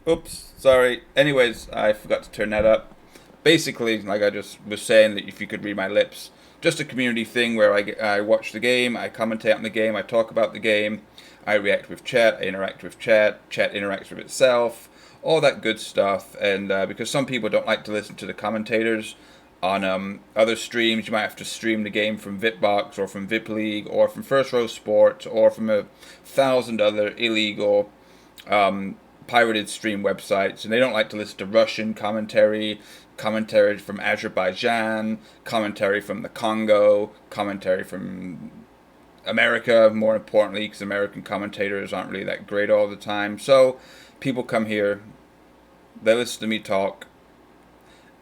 Oops, sorry. Anyways, I forgot to turn that up. Basically, like I just was saying, that if you could read my lips, just a community thing where I watch the game, I commentate on the game, I talk about the game, I react with chat, I interact with chat, chat interacts with itself, all that good stuff. And because some people don't like to listen to the commentators on other streams, you might have to stream the game from VipBox or from VIP League or from First Row Sports or from a thousand other illegal um, pirated stream websites, and they don't like to listen to Russian commentary, commentary from Azerbaijan, commentary from the Congo, commentary from America, more importantly, because American commentators aren't really that great all the time. So people come here, they listen to me talk,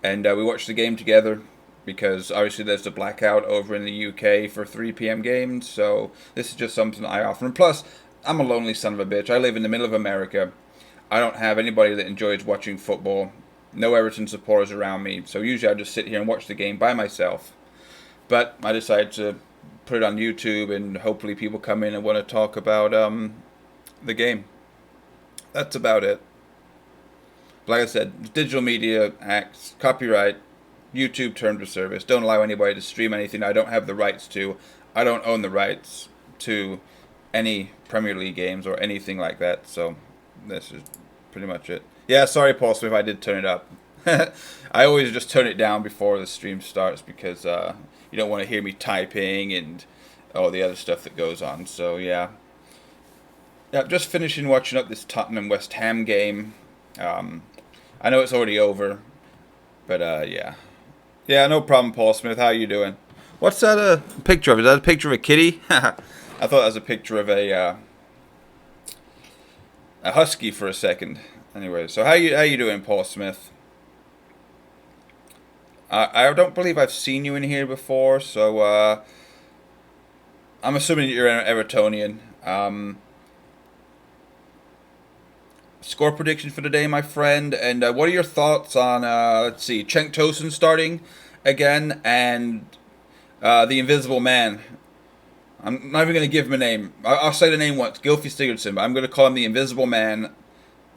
and we watch the game together. Because obviously there's the blackout over in the UK for 3 p.m. games, so this is just something I offer. And plus, I'm a lonely son of a bitch. I live in the middle of America. I don't have anybody that enjoys watching football. No Everton supporters around me. So usually I just sit here and watch the game by myself. But I decided to put it on YouTube, and hopefully people come in and want to talk about the game. That's about it. Like I said, digital media acts, copyright, YouTube terms of service. Don't allow anybody to stream anything I don't have the rights to. I don't own the rights to any Premier League games or anything like that. So this is pretty much it. Yeah, sorry, Paul Smith, I did turn it up. I always just turn it down before the stream starts because you don't want to hear me typing and all the other stuff that goes on. So yeah, just finishing watching up this Tottenham West Ham game. I know it's already over, but yeah. Yeah, no problem, Paul Smith. How you doing? What's that a picture of? Is that a picture of a kitty? I thought that was a picture of a husky for a second. Anyway, so how you doing, Paul Smith? I don't believe I've seen you in here before, so I'm assuming you're an Evertonian. Score prediction for the day, my friend, and what are your thoughts on let's see, Cenk Tosun starting again, and the Invisible Man. I'm not even going to give him a name. I'll say the name once, Gylfi Sigurdsson, but I'm going to call him the Invisible Man.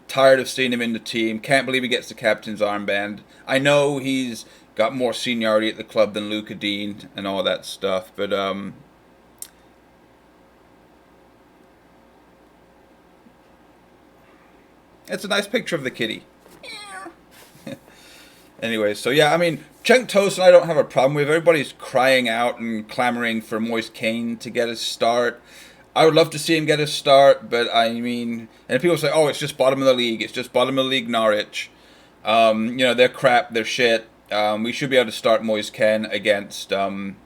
Tired of seeing him in the team. Can't believe he gets the captain's armband. I know he's got more seniority at the club than Luca Dean and all that stuff, but it's a nice picture of the kitty. Anyway, so yeah, I mean, Cenk Tosun I don't have a problem with. Everybody's crying out and clamoring for Moise Kean to get a start. I would love to see him get a start, but I mean, and people say, oh, it's just bottom of the league. It's just bottom of the league Norwich. They're crap. They're shit. We should be able to start Moise Kean against Tottenham.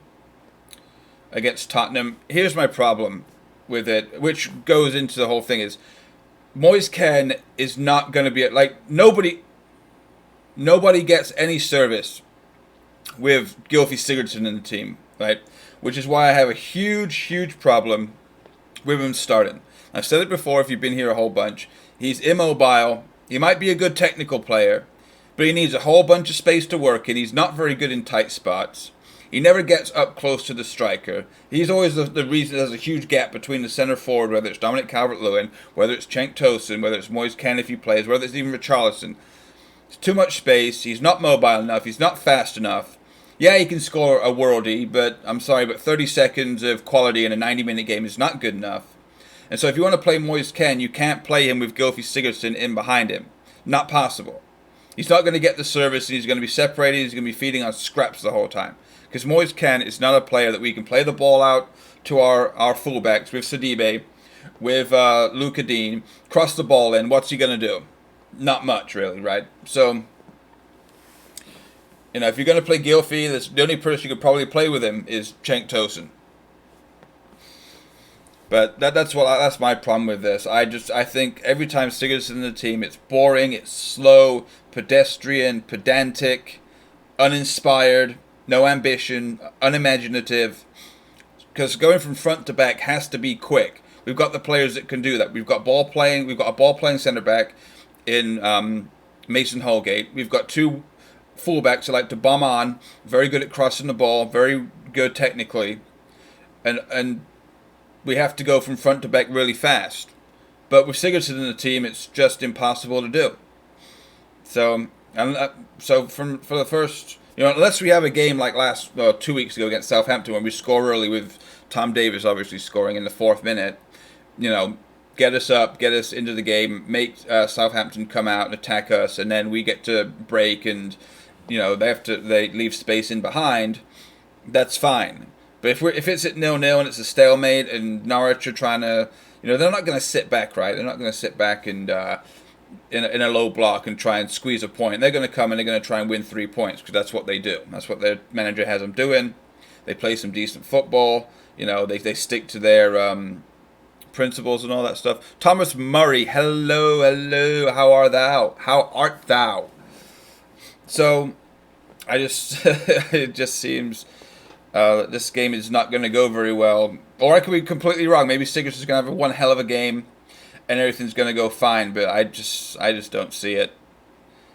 Here's my problem with it, which goes into the whole thing, is Moise Kean is not going to be like nobody gets any service with Gylfi Sigurdsson in the team, right? Which is why I have a huge problem with him starting. I've said it before. If you've been here a whole bunch, he's immobile. He might be a good technical player, but he needs a whole bunch of space to work in. He's not very good in tight spots. He never gets up close to the striker. He's always the reason there's a huge gap between the centre forward, whether it's Dominic Calvert-Lewin, whether it's Cenk Tosun, whether it's Moise Kean if he plays, whether it's even Richarlison. It's too much space. He's not mobile enough. He's not fast enough. Yeah, he can score a worldie, but I'm sorry, but 30 seconds of quality in a 90-minute game is not good enough. And so if you want to play Moise Kean, you can't play him with Gylfi Sigurdsson in behind him. Not possible. He's not going to get the service, and he's going to be separated. He's going to be feeding on scraps the whole time. Because Moise Kean is not a player that we can play the ball out to our fullbacks with Sidibe, with Luca Dean, cross the ball in. What's he going to do? Not much, really, right? So, if you're going to play Gylfi, the only person you could probably play with him is Cenk Tosun. But that's my problem with this. I think every time Sigurdsson's in the team, it's boring, it's slow, pedestrian, pedantic, uninspired, no ambition, unimaginative. Because going from front to back has to be quick. We've got the players that can do that. We've got a ball playing centre back in Mason Holgate. We've got two fullbacks who like to bomb on, very good at crossing the ball, very good technically, and we have to go from front to back really fast. But with Sigurdsson in the team, it's just impossible to do. So and so for the first, unless we have a game like 2 weeks ago against Southampton when we score early with Tom Davis obviously scoring in the fourth minute, get us up, get us into the game, make Southampton come out and attack us, and then we get to break and they leave space in behind. That's fine. But if it's at 0-0 and it's a stalemate and Norwich are trying to, they're not going to sit back, right? They're not going to sit back and in a low block and try and squeeze a point. They're going to come and they're going to try and win 3 points because that's what they do. That's what their manager has them doing. They play some decent football. They stick to their principles and all that stuff. Thomas Murray, hello, how art thou? So, it just seems this game is not going to go very well. Or I could be completely wrong. Maybe Sigurdsson's going to have one hell of a game and everything's going to go fine, but I just don't see it.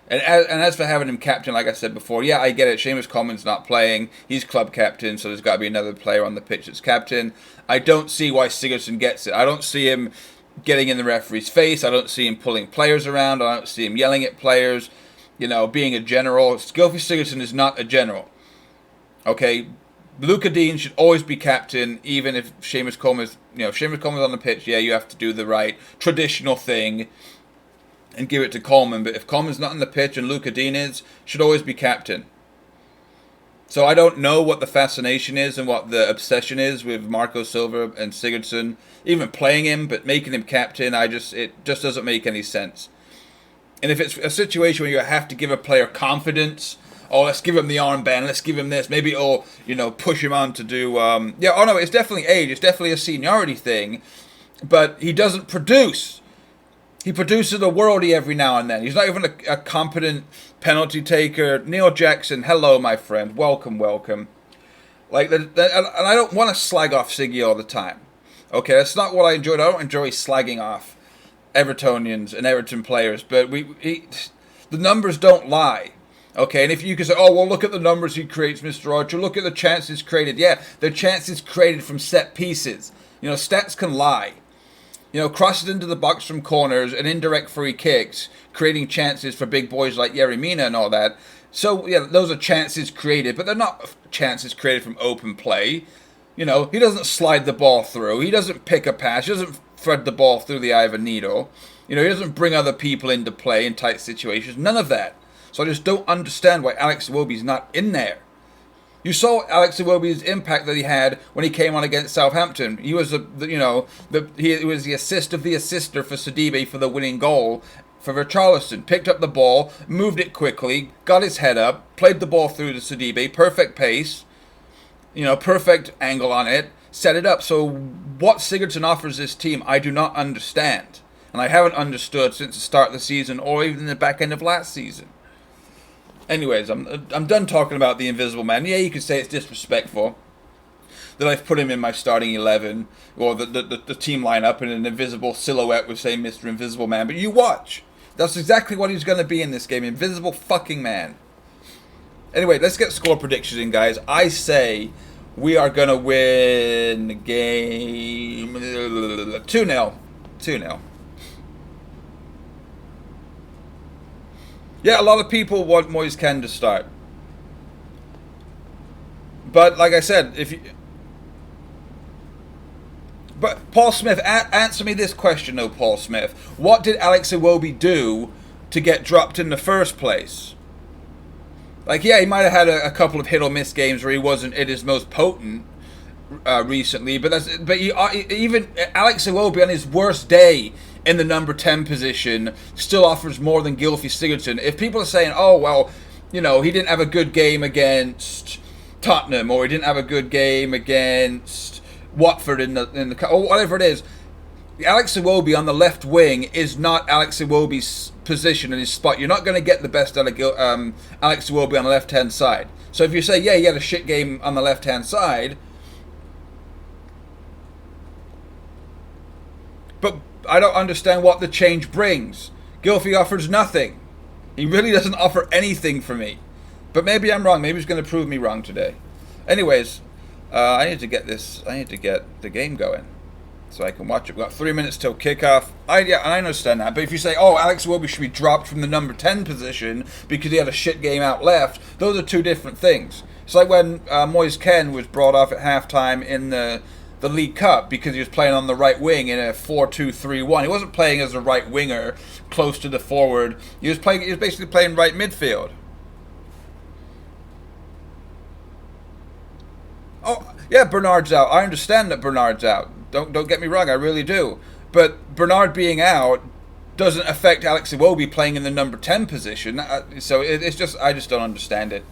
And as for having him captain, like I said before, yeah, I get it. Seamus Coleman's not playing. He's club captain, so there's got to be another player on the pitch that's captain. I don't see why Sigurdsson gets it. I don't see him getting in the referee's face. I don't see him pulling players around. I don't see him yelling at players, being a general. Gylfi Sigurdsson is not a general. Okay? Luca Dean should always be captain, even if Seamus Coleman's, if Seamus Coleman's on the pitch, yeah, you have to do the right traditional thing and give it to Coleman. But if Coleman's not on the pitch and Luca Dean is, should always be captain. So I don't know what the fascination is and what the obsession is with Marco Silva and Sigurdsson, even playing him, but making him captain, it just doesn't make any sense. And if it's a situation where you have to give a player confidence, let's give him the armband, let's give him this, maybe it'll, push him on to do, no, it's definitely age, it's definitely a seniority thing, but he doesn't produce. He produces a worldie every now and then. He's not even a competent penalty taker. Neil Jackson, hello, my friend. Welcome. And I don't want to slag off Siggy all the time. Okay, that's not what I enjoyed. I don't enjoy slagging off Evertonians and Everton players, but the numbers don't lie. Okay, and if you can say, look at the numbers he creates, Mr. Archer. Look at the chances created. Yeah, the chances created from set pieces. Stats can lie. Crosses into the box from corners and indirect free kicks, creating chances for big boys like Yerry Mina and all that. So, yeah, those are chances created, but they're not chances created from open play. He doesn't slide the ball through. He doesn't pick a pass. He doesn't thread the ball through the eye of a needle. He doesn't bring other people into play in tight situations. None of that. So I just don't understand why Alex Iwobi's not in there. You saw Alex Iwobi's impact that he had when he came on against Southampton. He was he was the assist of the assister for Sidibe for the winning goal for Richarlison. Picked up the ball, moved it quickly, got his head up, played the ball through to Sidibe, perfect pace, perfect angle on it, set it up. So what Sigurdsson offers this team, I do not understand. And I haven't understood since the start of the season or even the back end of last season. Anyways, I'm done talking about the Invisible Man. Yeah, you could say it's disrespectful that I've put him in my starting 11 or the team lineup in an invisible silhouette with, say, Mr. Invisible Man. But you watch. That's exactly what he's going to be in this game. Invisible fucking man. Anyway, let's get score predictions in, guys. I say we are going to win the game 2-0. 2-0. Yeah, a lot of people want Moise Kean to start. But like I said, But Paul Smith, answer me this question though, Paul Smith. What did Alex Iwobi do to get dropped in the first place? Yeah, he might have had a couple of hit or miss games where he wasn't at his most potent recently, but even Alex Iwobi on his worst day in the number 10 position still offers more than Gylfi Sigurdsson. If people are saying, he didn't have a good game against Tottenham, or he didn't have a good game against Watford in the or whatever it is, Alex Iwobi on the left wing is not Alex Iwobi's position and his spot. You're not going to get the best out of Alex Iwobi on the left-hand side. So if you say, yeah, he had a shit game on the left-hand side, but I don't understand what the change brings. Gylfi offers nothing. He really doesn't offer anything for me. But maybe I'm wrong. Maybe he's going to prove me wrong today. Anyways, I need to get the game going. so I can watch it. We've got 3 minutes till kickoff. I understand that. But if you say, oh, Alex Iwobi should be dropped from the number 10 position because he had a shit game out left, those are two different things. It's like when Moise Kean was brought off at halftime in the League Cup because he was playing on the right wing in a 4-2-3-1. He wasn't playing as a right winger close to the forward. He was basically playing right midfield. Oh, yeah, Bernard's out. I understand that Bernard's out. Don't get me wrong, I really do. But Bernard being out doesn't affect Alex Iwobi playing in the number 10 position. So it's just, I just don't understand it.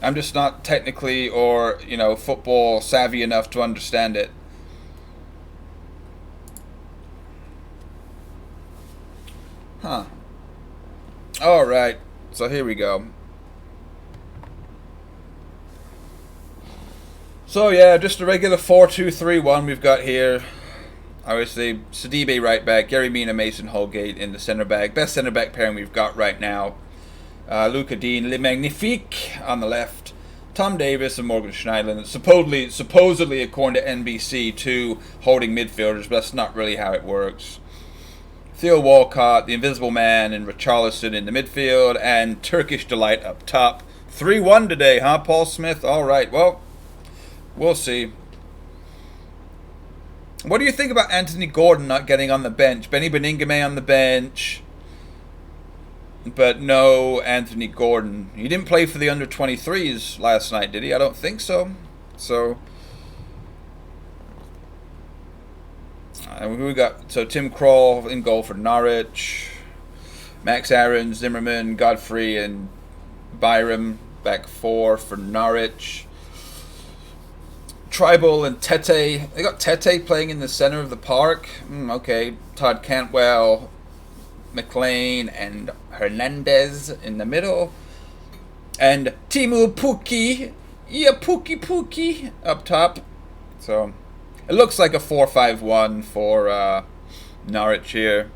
I'm just not technically or, football savvy enough to understand it. Huh. All right. So here we go. So yeah, just a regular 4-2-3-1 we've got here. Obviously, Sidibe right back, Gary Mina, Mason Holgate in the centre back. Best centre back pairing we've got right now. Luca Dean, Le Magnifique on the left. Tom Davis and Morgan Schneiderlin. Supposedly, according to NBC, two holding midfielders, but that's not really how it works. Theo Walcott, the Invisible Man, and Richarlison in the midfield, and Turkish Delight up top. 3-1 today, huh, Paul Smith? All right, well, we'll see. What do you think about Anthony Gordon not getting on the bench? Benny Beningame on the bench, but no Anthony Gordon. He didn't play for the under-23s last night, did he? I don't think so. So, we got Tim Krul in goal for Norwich. Max Aaron, Zimmerman, Godfrey, and Byram back four for Norwich. Tribal and Tete. They got Tete playing in the center of the park. Okay. Todd Cantwell, McLean, and Hernandez in the middle. And Timu Puki. Yeah, Puki up top. So, it looks like a 4-5-1 for Norwich here.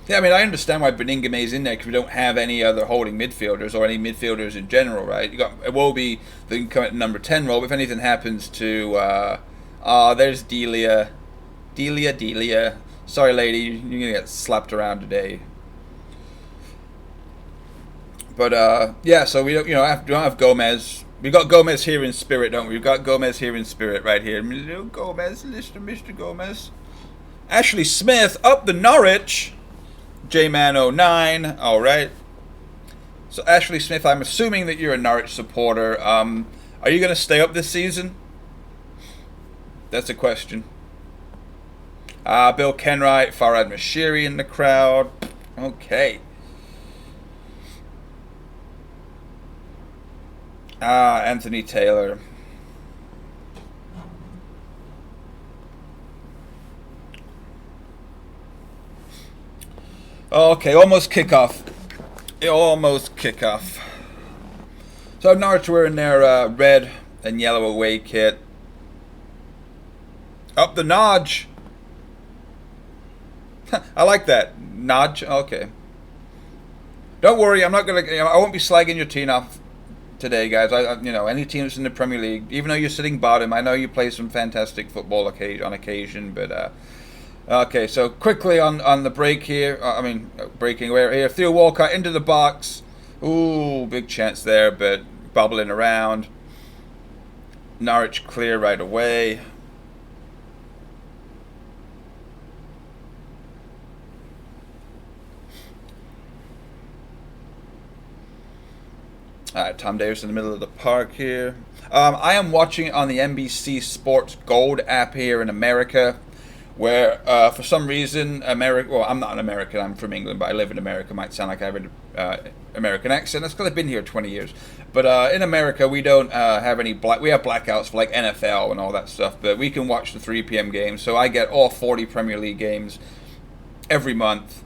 Yeah, I mean, I understand why Beningame's in there because we don't have any other holding midfielders or any midfielders in general, right? You got Iwobi that can come at number 10 role, but if anything happens to... there's Delia. Delia. Sorry, lady, you're going to get slapped around today. But, yeah, so we don't have Gomez. We got Gomez here in spirit, don't we? We've got Gomez here in spirit right here. Little Gomez, Mr. Gomez. Ashley Smith up the Norwich. J-Man09, alright. So Ashley Smith, I'm assuming that you're a Norwich supporter. Are you going to stay up this season? That's a question. Bill Kenwright, Farhad Mashiri in the crowd. Okay. Anthony Taylor. Okay, almost kickoff. So Norwich were in their red and yellow away kit. Up the notch. I like that. Notch. Okay. Don't worry, I'm not I won't be slagging your team off today, guys. Any teams in the Premier League, even though you're sitting bottom, I know you play some fantastic football on occasion, but okay, so quickly on the break here. Breaking away here. Theo Walcott into the box. Ooh, big chance there, but bubbling around. Norwich clear right away. Alright, Tom Davis in the middle of the park here. I am watching it on the NBC Sports Gold app here in America, where for some reason I'm not an American, I'm from England, but I live in America. Might sound like I have an American accent. That's because I've been here 20 years. But in America, we don't have any we have blackouts for like NFL and all that stuff, but we can watch the 3 p.m. games. So I get all 40 Premier League games every month,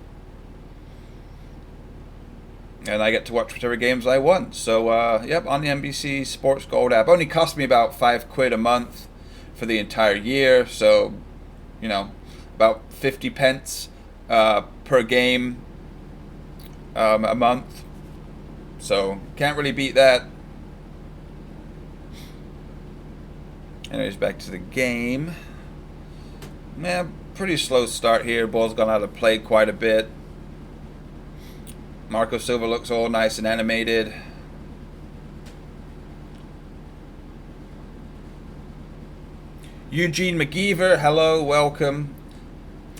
and I get to watch whichever games I want. So yep, on the NBC Sports Gold app. Only cost me about £5 a month for the entire year. So about 50 pence per game a month. So can't really beat that. Anyways, back to the game. Yeah, pretty slow start here. Ball's gone out of play quite a bit. Marco Silva looks all nice and animated. Eugene McGeever, hello, welcome.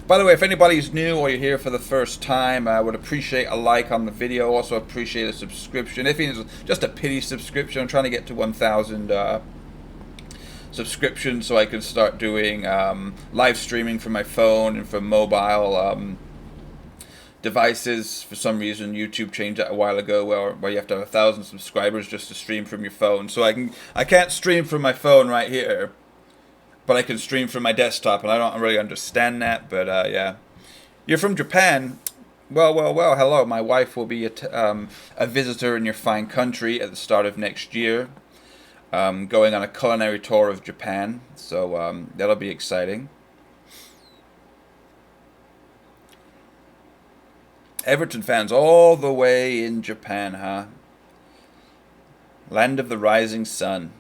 By the way, if anybody's new or you're here for the first time, I would appreciate a like on the video. Also appreciate a subscription. If it's just a pity subscription, I'm trying to get to 1,000 subscriptions so I can start doing live streaming from my phone and from mobile devices. For some reason, YouTube changed that a while ago, where you have to have 1,000 subscribers just to stream from your phone. So I can't stream from my phone right here, but I can stream from my desktop, and I don't really understand that. But yeah, you're from Japan. Well, hello. My wife will be a visitor in your fine country at the start of next year, going on a culinary tour of Japan. So that'll be exciting. Everton fans all the way in Japan, huh? Land of the rising sun.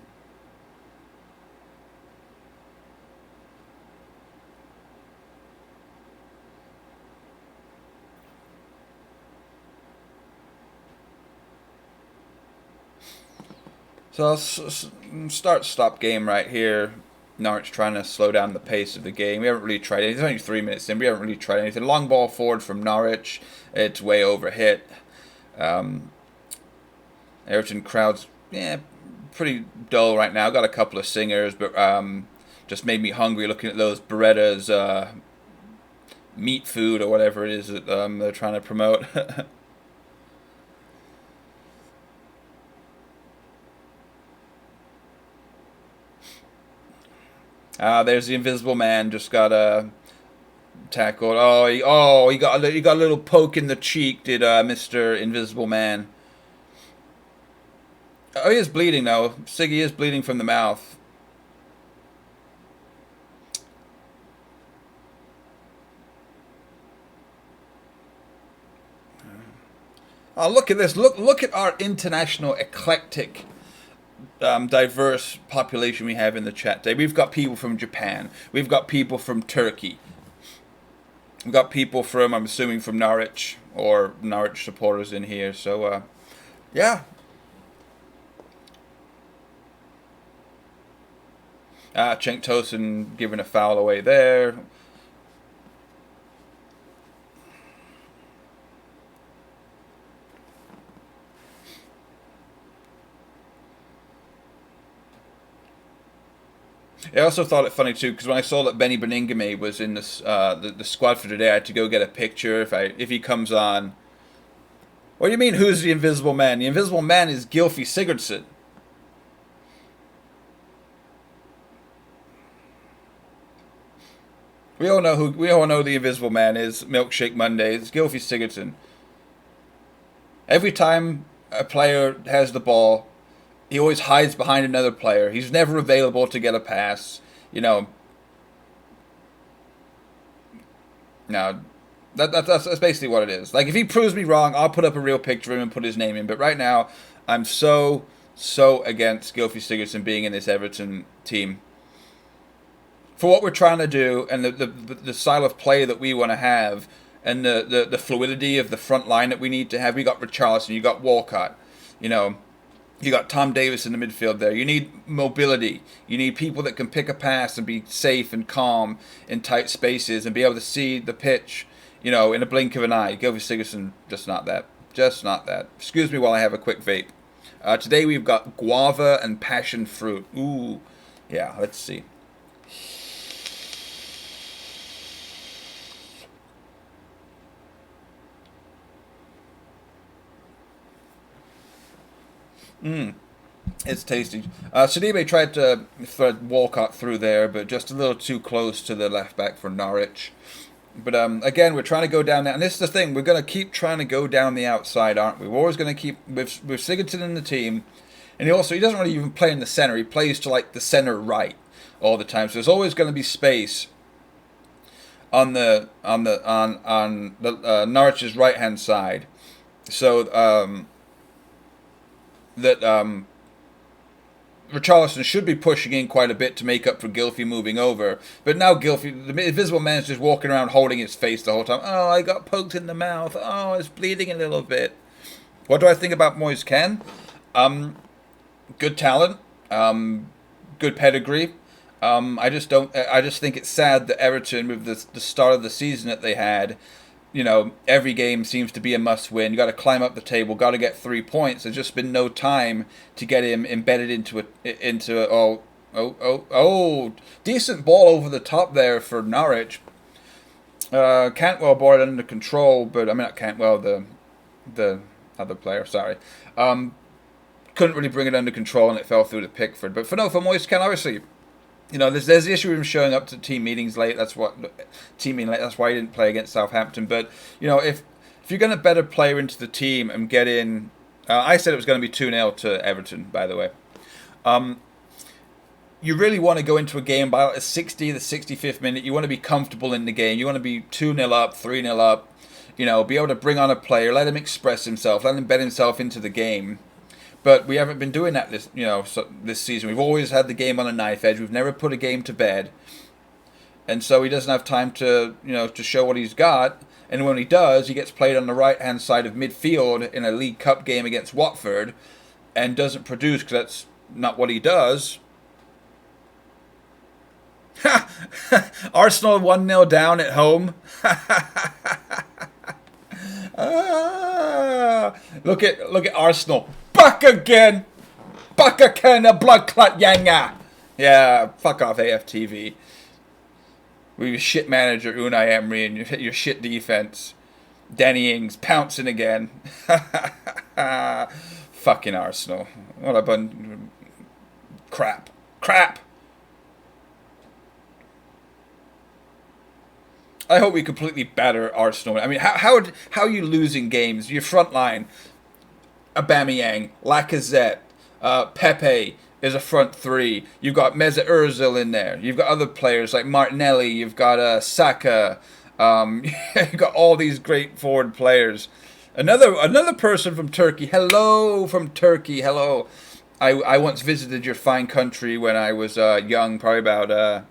So I'll start-stop game right here. Norwich trying to slow down the pace of the game. We haven't really tried anything. It's only 3 minutes in. We haven't really tried anything. Long ball forward from Norwich. It's way over hit. Everton crowd's pretty dull right now. Got a couple of singers, but just made me hungry looking at those Beretta's meat food or whatever it is that they're trying to promote. There's the Invisible Man. Just got tackled. He got a little poke in the cheek. Did Mr. Invisible Man? Oh, he is bleeding though. Siggy is bleeding from the mouth. Oh, look at this. Look at our international eclectic diverse population we have in the chat today. We've got people from Japan. We've got people from Turkey. We've got people from, I'm assuming, from Norwich, or Norwich supporters in here. So, yeah. Cenk Tosun giving a foul away there. I also thought it funny too, because when I saw that Benny Beningame was in this the squad for today, I had to go get a picture. If he comes on, what do you mean? Who's the Invisible Man? The Invisible Man is Gylfi Sigurdsson. We all know the Invisible Man is. Milkshake Mondays. Gylfi Sigurdsson. Every time a player has the ball, he always hides behind another player. He's never available to get a pass. You know. Now, that's basically what it is. Like, if he proves me wrong, I'll put up a real picture of him and put his name in. But right now, I'm so against Gylfi Sigurdsson being in this Everton team. For what we're trying to do, and the style of play that we want to have, and the fluidity of the front line that we need to have. We got Richarlison, you got Walcott, you got Tom Davis in the midfield there. You need mobility. You need people that can pick a pass and be safe and calm in tight spaces and be able to see the pitch, in a blink of an eye. Gylfi Sigurdsson, just not that. Just not that. Excuse me while I have a quick vape. Today we've got guava and passion fruit. Ooh, yeah, let's see. It's tasty. Sidibe tried to thread Walcott through there, but just a little too close to the left back for Norwich. But again, we're trying to go down there, and this is the thing. We're going to keep trying to go down the outside, aren't we? We're always going to keep with Sigurdsson in the team, and he doesn't really even play in the center. He plays to like the center right all the time. So there's always going to be space on the Norwich's right hand side. So that Richarlison should be pushing in quite a bit to make up for Gylfi moving over. But now Gylfi, the Invisible Man, is just walking around holding his face the whole time. Oh, I got poked in the mouth. Oh, it's bleeding a little bit. What do I think about Moise Kean? Good talent, good pedigree. I just don't. I just think it's sad that Everton, with the start of the season that they had, every game seems to be a must-win. You got to climb up the table, got to get 3 points. There's just been no time to get him embedded into decent ball over the top there for Norwich. Cantwell brought it under control, but I mean not Cantwell, the other player. Sorry, couldn't really bring it under control, and it fell through to Pickford. But for Moise Kean, obviously. There's the issue of him showing up to team meetings late. That's why he didn't play against Southampton. But if you're going to bet a player into the team and get in, I said it was going to be 2-0 to Everton. By the way, you really want to go into a game by the 65th minute. You want to be comfortable in the game. You want to be 2-0 up, 3-0 up. Be able to bring on a player, let him express himself, let him bet himself into the game. But we haven't been doing that this season. We've always had the game on a knife edge. We've never put a game to bed, and so he doesn't have time to to show what he's got. And when he does, he gets played on the right hand side of midfield in a League Cup game against Watford, and doesn't produce because that's not what he does. Arsenal 1-0 down at home. Look at Arsenal. Back again, a blood clot yanga. Yeah, fuck off AFTV. With your shit manager Unai Emery and your shit defense. Danny Ings pouncing again. Fucking Arsenal. What a bun. Crap. I hope we completely batter Arsenal. I mean, how are you losing games? Your front line. Aubameyang, Lacazette, Pepe is a front three. You've got Mesut Ozil in there. You've got other players like Martinelli. You've got Saka. You've got all these great forward players. Another person from Turkey. Hello from Turkey. Hello. I once visited your fine country when I was young, probably about.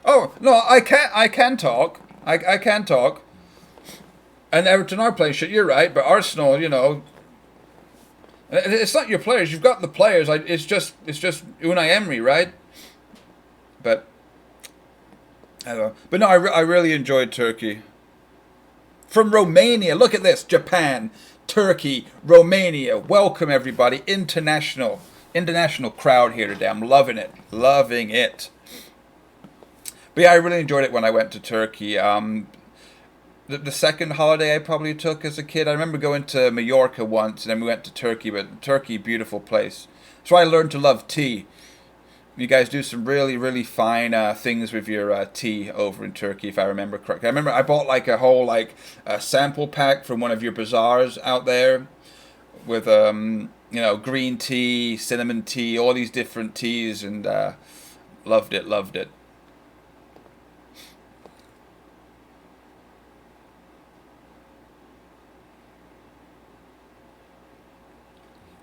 Oh no, I can talk. I can talk. And Everton are playing shit. You're right, but Arsenal, it's not your players. You've got the players. It's just Unai Emery, right? But I don't know. But no, I really enjoyed Turkey. From Romania, look at this: Japan, Turkey, Romania. Welcome everybody. International crowd here today. I'm loving it. But yeah, I really enjoyed it when I went to Turkey. The second holiday I probably took as a kid, I remember going to Mallorca once, and then we went to Turkey. But Turkey, beautiful place. That's why I learned to love tea. You guys do some really, really fine things with your tea over in Turkey, if I remember correctly. I remember I bought like a whole sample pack from one of your bazaars out there with green tea, cinnamon tea, all these different teas, and loved it.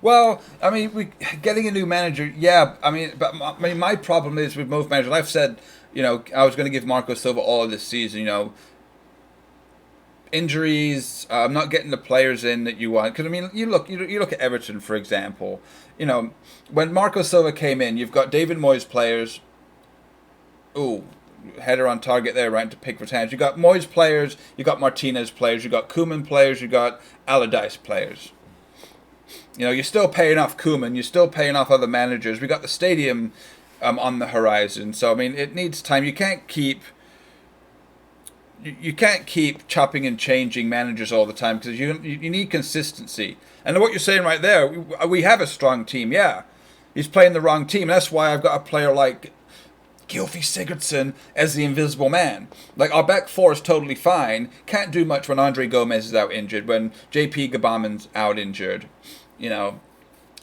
Well, I mean, getting a new manager, yeah. I mean, but my problem is with most managers. I've said, I was going to give Marco Silva all of this season. Injuries. I'm not getting the players in that you want. Because I mean, you look at Everton, for example. When Marco Silva came in, you've got David Moyes players. Ooh, header on target there, right into Pickford's hands. You got Moyes players. You got Martinez players. You got Koeman players. You got Allardyce players. You're still paying off Koeman. You're still paying off other managers. We got the stadium on the horizon. So I mean, it needs time. You can't keep chopping and changing managers all the time because you need consistency. And what you're saying right there, we have a strong team. Yeah, he's playing the wrong team. That's why I've got a player like Gylfi Sigurdsson as the invisible man. Like, our back four is totally fine. Can't do much when Andre Gomez is out injured, when JP Gabamen's out injured.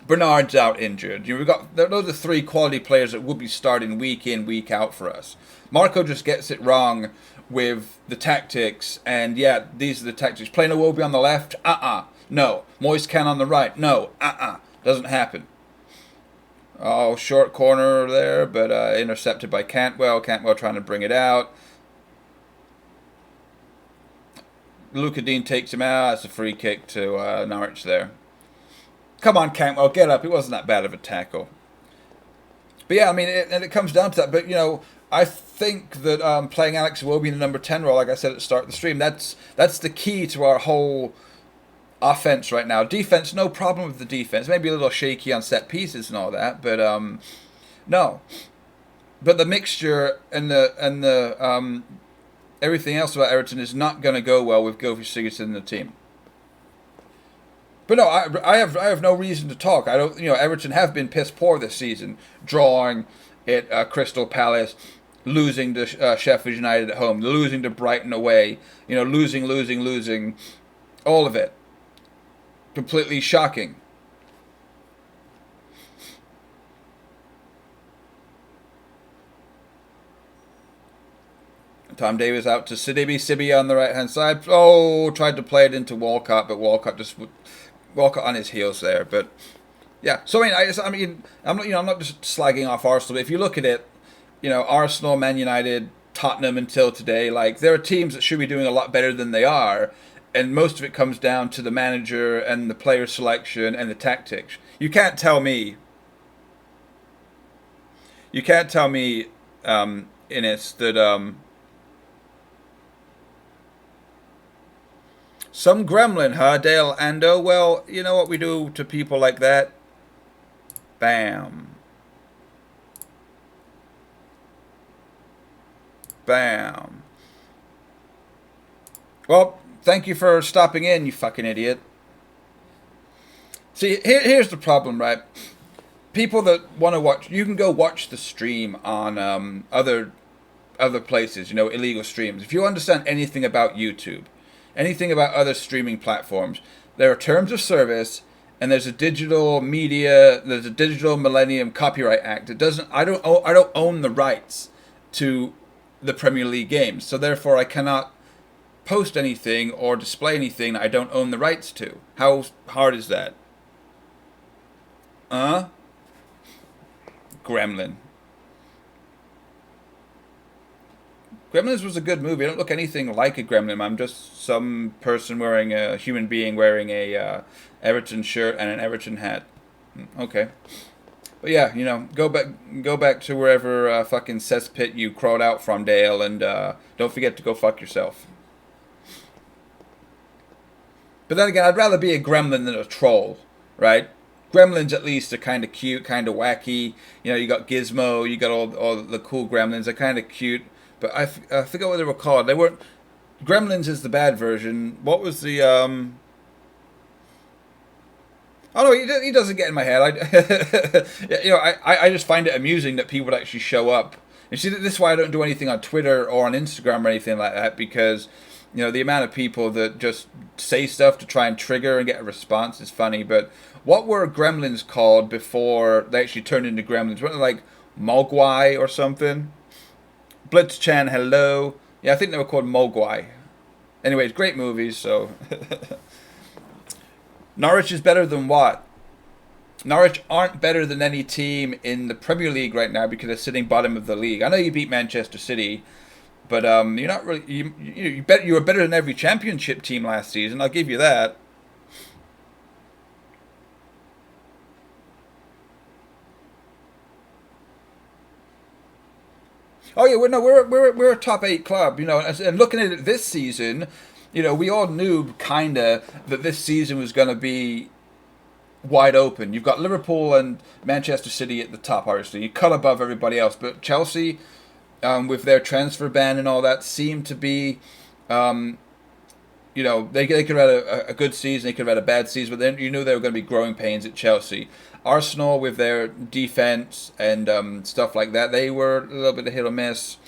Bernard's out injured. We've got those are three quality players that would be starting week in, week out for us. Marco just gets it wrong with the tactics, and yeah, these are the tactics. Play Iwobi on the left, no. Moise Kean on the right, no, doesn't happen. Oh, short corner there, but intercepted by Cantwell. Cantwell trying to bring it out. Luca Dean takes him out. That's a free kick to Norwich there. Come on, Cantwell, get up. It wasn't that bad of a tackle. But yeah, I mean, it comes down to that. But, I think that playing Alex Iwobi in the number 10 role, like I said at the start of the stream, that's the key to our whole offense right now. Defense, no problem with the defense. Maybe a little shaky on set pieces and all that, but no. But the mixture and the everything else about Everton is not going to go well with Gylfi Sigurdsson in the team. But no, I have no reason to talk. I don't. Everton have been piss poor this season, drawing at Crystal Palace, losing to Sheffield United at home, losing to Brighton away. Losing, all of it. Completely shocking. Tom Davies out to Sidibe on the right hand side. Oh, tried to play it into Walcott, but Walcott on his heels there. But yeah, so I'm not just slagging off Arsenal. But if you look at it, Arsenal, Man United, Tottenham until today, like there are teams that should be doing a lot better than they are, and most of it comes down to the manager and the player selection and the tactics. You can't tell me, Innes, that some gremlin, huh, Dale Ando? Well, you know what we do to people like that? Bam. Bam. Well, thank you for stopping in, you fucking idiot. See, here's the problem, right? People that want to watch, you can go watch the stream on other places, illegal streams. If you understand anything about YouTube, anything about other streaming platforms, there are terms of service, and there's a digital Millennium Copyright Act. I don't own the rights to the Premier League games, so therefore I cannot post anything or display anything that I don't own the rights to. How hard is that? Gremlin. Gremlins was a good movie. I don't look anything like a gremlin. I'm just some person a human being wearing a Everton shirt and an Everton hat. Okay. But yeah, go back to wherever fucking cesspit you crawled out from, Dale, and don't forget to go fuck yourself. But then again, I'd rather be a gremlin than a troll, right? Gremlins at least are kind of cute, kind of wacky. You got Gizmo, you got all the cool gremlins. They're kind of cute. But I forgot what they were called. They weren't. Gremlins is the bad version. What was the Oh no, he doesn't get in my head. I just find it amusing that people would actually show up. You see, this is why I don't do anything on Twitter or on Instagram or anything like that, because the amount of people that just say stuff to try and trigger and get a response is funny. But what were gremlins called before they actually turned into gremlins? Weren't they like Mogwai or something? Blitzchan, hello. Yeah, I think they were called Mogwai. Anyways, great movies, so. Norwich is better than what? Norwich aren't better than any team in the Premier League right now because they're sitting bottom of the league. I know you beat Manchester City, but you're not really. You were better than every Championship team last season. I'll give you that. Oh yeah, we're a top 8 club, and looking at it this season, we all knew kinda that this season was going to be wide open. You've got Liverpool and Manchester City at the top, obviously. You cut above everybody else, but Chelsea, with their transfer ban and all that, seemed to be, they could have had a good season, they could have had a bad season, but then you knew they were going to be growing pains at Chelsea. Arsenal, with their defense and stuff like that, they were a little bit of hit or miss.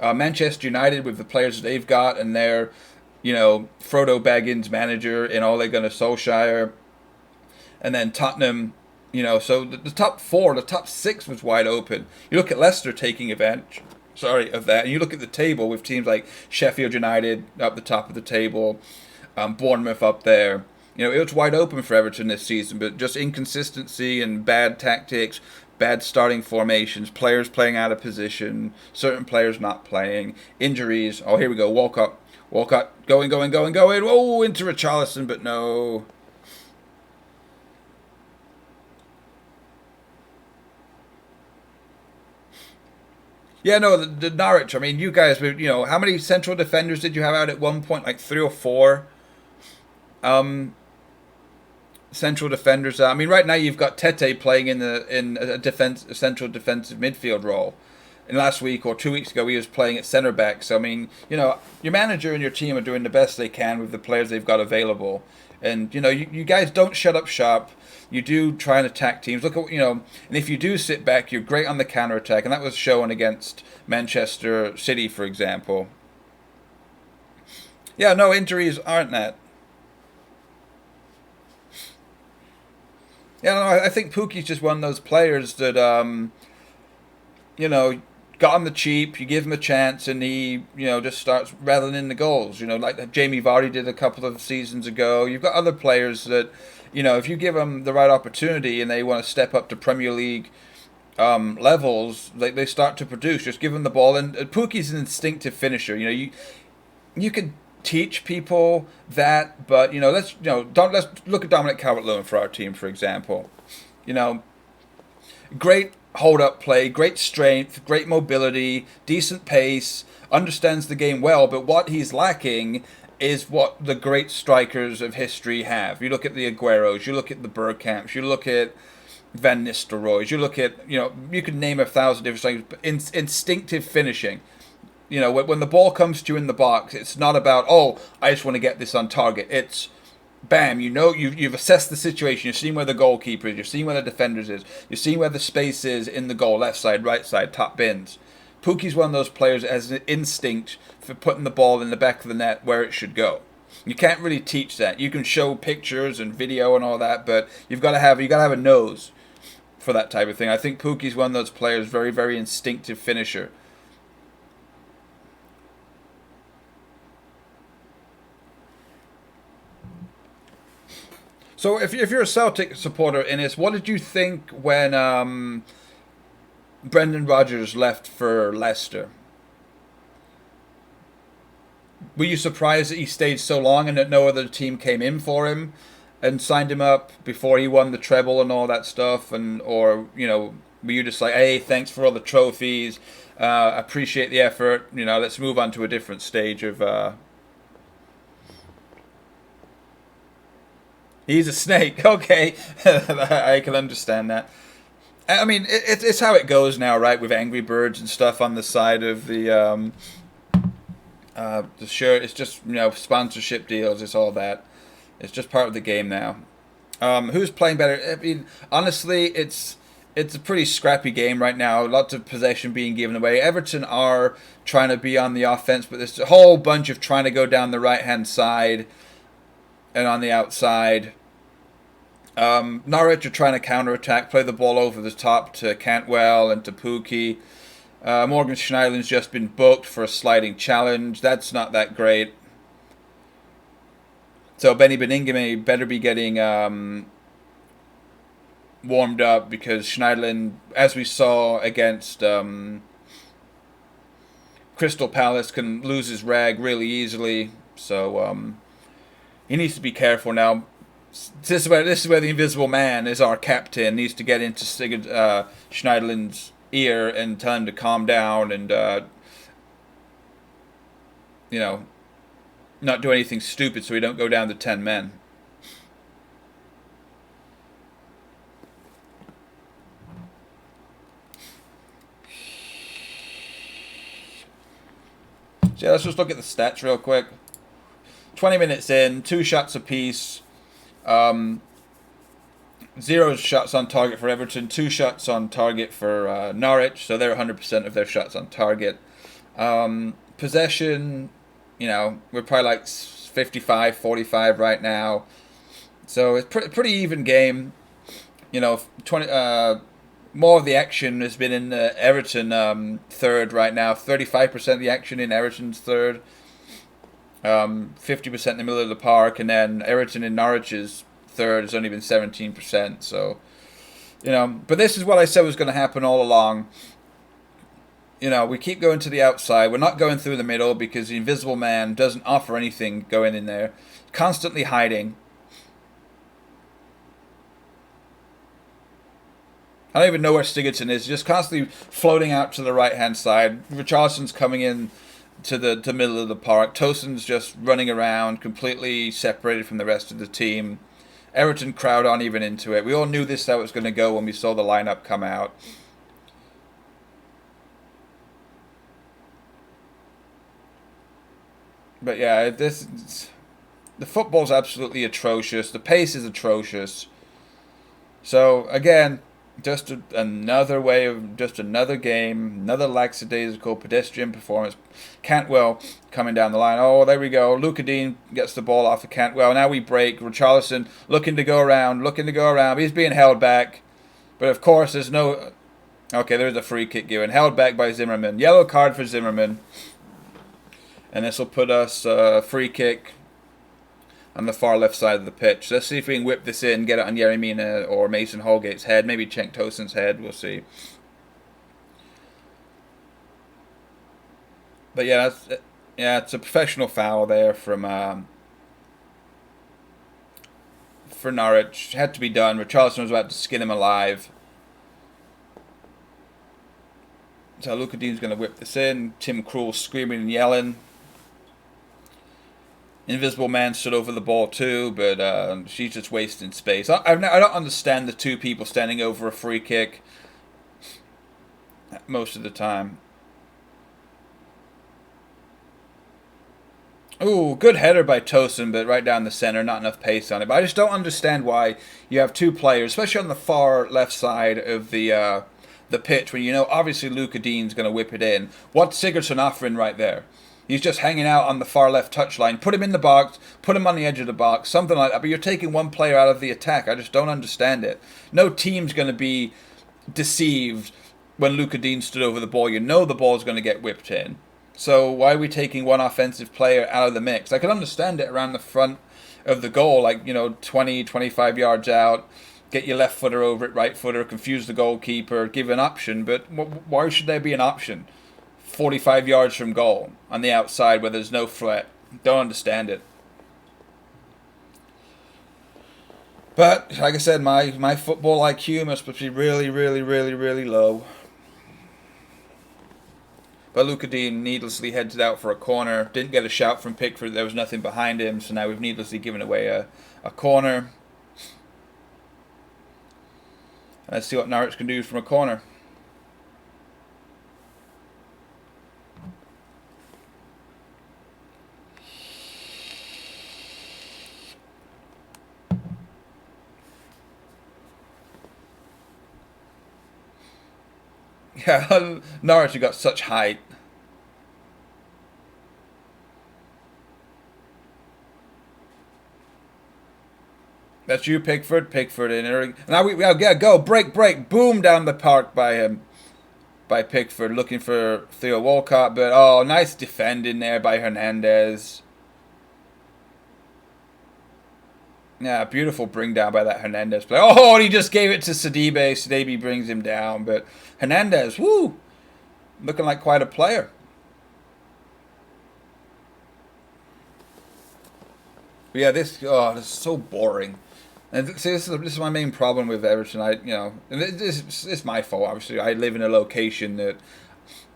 Manchester United, with the players that they've got and their, Frodo Baggins manager and Ole Gunnar Solskjaer. And then Tottenham, so the top 4, the top 6 was wide open. You look at Leicester taking advantage Sorry, of that. And you look at the table with teams like Sheffield United up the top of the table, Bournemouth up there. It was wide open for Everton this season, but just inconsistency and bad tactics, bad starting formations, players playing out of position, certain players not playing, injuries. Oh, here we go. Walcott, going. Oh, into Richarlison, but no. Yeah, no, the Norwich. I mean, you guys, how many central defenders did you have out at one point? Like three or four central defenders. I mean, right now you've got Tete playing in a central defensive midfield role. And last week or 2 weeks ago, he was playing at centre back. So I mean, your manager and your team are doing the best they can with the players they've got available. And you guys don't shut up shop. You do try and attack teams. Look at and if you do sit back, you're great on the counter attack, and that was shown against Manchester City, for example. Yeah, no, injuries aren't that. Yeah, no, I think Pookie's just one of those players that you know, got on the cheap. You give him a chance, and he, just starts rattling in the goals. Like Jamie Vardy did a couple of seasons ago. You've got other players that, if you give them the right opportunity and they want to step up to Premier League levels, they start to produce. Just give them the ball, and Pookie's an instinctive finisher. You could teach people that, but let's look at Dominic Calvert-Lewin for our team, for example. You know, great hold up play, great strength, great mobility, decent pace, understands the game well, but what he's lacking is what the great strikers of history have. You look at the Agueros, you look at the Bergkamps, you look at Van Nistelrooy's, you look at, you can name 1,000 different things, but instinctive finishing. When the ball comes to you in the box, it's not about, oh, I just want to get this on target. It's bam, you've assessed the situation. You've seen where the goalkeeper is. You've seen where the defenders is. You've seen where the space is in the goal, left side, right side, top bins. Pookie's one of those players that has an instinct for putting the ball in the back of the net where it should go. You can't really teach that. You can show pictures and video and all that, but you got to have a nose for that type of thing. I think Pookie's one of those players, very, very instinctive finisher. So if you're a Celtic supporter, Innes, what did you think when Brendan Rodgers left for Leicester? Were you surprised that he stayed so long and that no other team came in for him and signed him up before he won the treble and all that stuff? Or were you just like, hey, thanks for all the trophies, appreciate the effort, let's move on to a different stage of. He's a snake. Okay, I can understand that. I mean, it's how it goes now, right? With Angry Birds and stuff on the side of the shirt. It's just sponsorship deals. It's all that. It's just part of the game now. Who's playing better? I mean, honestly, it's a pretty scrappy game right now. Lots of possession being given away. Everton are trying to be on the offense, but there's a whole bunch of trying to go down the right hand side and on the outside. Norwich are trying to counter-attack, play the ball over the top to Cantwell and to Pookie. Morgan Schneiderlin's just been booked for a sliding challenge. That's not that great. So Benny Beningame better be getting warmed up, because Schneiderlin, as we saw against Crystal Palace, can lose his rag really easily. So he needs to be careful now. This is where the Invisible Man, is our captain, needs to get into Sigurd Schneiderlin's ear and tell him to calm down and not do anything stupid so we don't go down to 10 men. So yeah, let's just look at the stats real quick. 20 minutes in, 2 shots apiece. 0 shots on target for Everton, 2 shots on target for Norwich, so they're 100% of their shots on target. Possession, we're probably like 55-45 right now. So it's pretty even game. 20 more of the action has been in Everton third right now. 35% of the action in Everton's third. 50% in the middle of the park, and then Everton in Norwich's third has only been 17%. So, but this is what I said was going to happen all along. We keep going to the outside. We're not going through the middle because the Invisible Man doesn't offer anything going in there. Constantly hiding. I don't even know where Sigurdsson is. Just constantly floating out to the right-hand side. Richarlison's coming in to the middle of the park. Tosin's just running around, completely separated from the rest of the team. Everton crowd aren't even into it. We all knew this how it was going to go when we saw the lineup come out. But yeah, the football's absolutely atrocious. The pace is atrocious. So again, just another game, another lackadaisical pedestrian performance. Cantwell coming down the line. Oh, there we go. Luca Dean gets the ball off of Cantwell. Now we break. Richarlison looking to go around. He's being held back. But of course, there's no... Okay, there's a free kick given. Held back by Zimmerman. Yellow card for Zimmerman. And this will put us free kick on the far left side of the pitch. Let's see if we can whip this in, get it on Yeremina or Mason Holgate's head. Maybe Cenk Tosun's head. We'll see. But yeah, it's a professional foul there from for Norwich. Had to be done. Richarlison was about to skin him alive. So Luca Dean's going to whip this in. Tim Krul screaming and yelling. Invisible Man stood over the ball too, but she's just wasting space. I don't understand the two people standing over a free kick most of the time. Ooh, good header by Tosun, but right down the center, not enough pace on it. But I just don't understand why you have two players, especially on the far left side of the pitch, when obviously Luca Dean's going to whip it in. What's Sigurdsson offering right there? He's just hanging out on the far left touchline. Put him in the box, put him on the edge of the box, something like that. But you're taking one player out of the attack. I just don't understand it. No team's going to be deceived when Luca Dean stood over the ball. The ball's going to get whipped in. So why are we taking one offensive player out of the mix? I could understand it around the front of the goal, 20, 25 yards out. Get your left footer over it, right footer, confuse the goalkeeper, give an option. But why should there be an option? 45 yards from goal on the outside where there's no threat. Don't understand it. But, like I said, my football IQ must be really, really, really, really low. But Luca Dean needlessly heads out for a corner. Didn't get a shout from Pickford. There was nothing behind him. So now we've needlessly given away a corner. Let's see what Norwich can do from a corner. Yeah, Norwich have got such height. That's you, Pickford. Pickford in there. Now we go. Break. Boom down the park by him. By Pickford, looking for Theo Walcott. But, nice defending there by Hernandez. Yeah, beautiful bring down by that Hernandez player. Oh, and he just gave it to Sidibe. Sidibe brings him down. But Hernandez, woo, looking like quite a player. But yeah, this is so boring. And see, this is my main problem with Everton. It's my fault. Obviously, I live in a location that,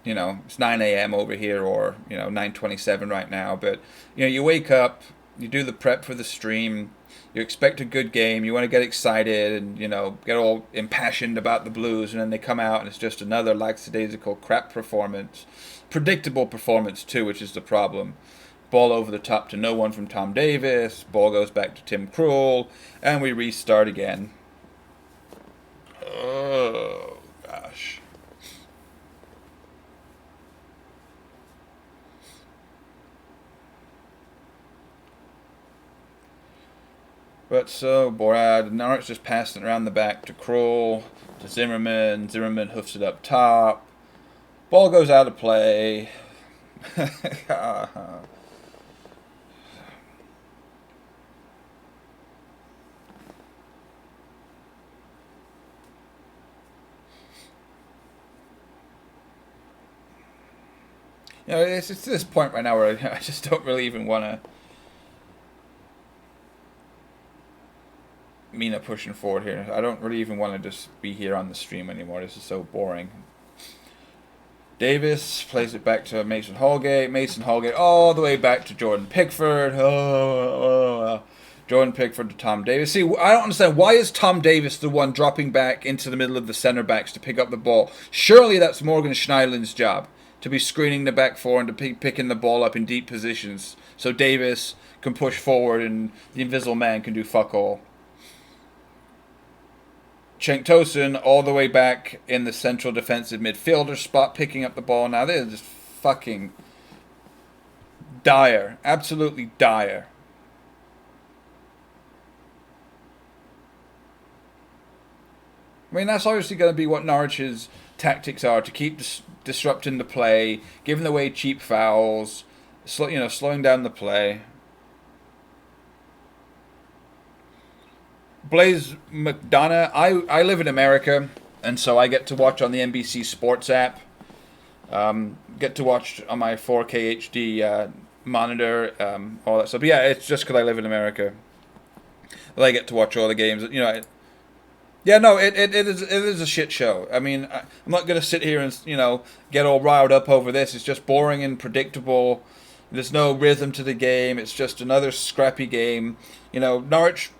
it's 9 a.m. over here, or 9:27 right now. But you wake up, you do the prep for the stream. You expect a good game. You want to get excited and, get all impassioned about the Blues. And then they come out and it's just another lackadaisical crap performance. Predictable performance, too, which is the problem. Ball over the top to no one from Tom Davis. Ball goes back to Tim Krul. And we restart again. Oh, gosh. But so bored. Norwich just passing it around the back to Kroll, to Zimmerman. Zimmerman hoofs it up top. Ball goes out of play. It's to this point right now where I just don't really even want to. Mina pushing forward here. I don't really even want to just be here on the stream anymore. This is so boring. Davis plays it back to Mason Holgate. Mason Holgate all the way back to Jordan Pickford. Jordan Pickford to Tom Davis. See, I don't understand. Why is Tom Davis the one dropping back into the middle of the centre backs to pick up the ball? Surely that's Morgan Schneiderlin's job, to be screening the back four and to be picking the ball up in deep positions so Davis can push forward and the invisible man can do fuck all. Cenk Tosun all the way back in the central defensive midfielder spot, picking up the ball. Now they're just fucking dire. Absolutely dire. I mean, that's obviously going to be what Norwich's tactics are, to keep disrupting the play, giving away cheap fouls, slowing down the play. Blaise McDonough, I live in America, and so I get to watch on the NBC Sports app. Get to watch on my 4K HD monitor, all that stuff. But yeah, it's just because I live in America that I get to watch all the games. Yeah, no, it is a shit show. I mean, I'm not going to sit here and, get all riled up over this. It's just boring and predictable. There's no rhythm to the game. It's just another scrappy game. Norwich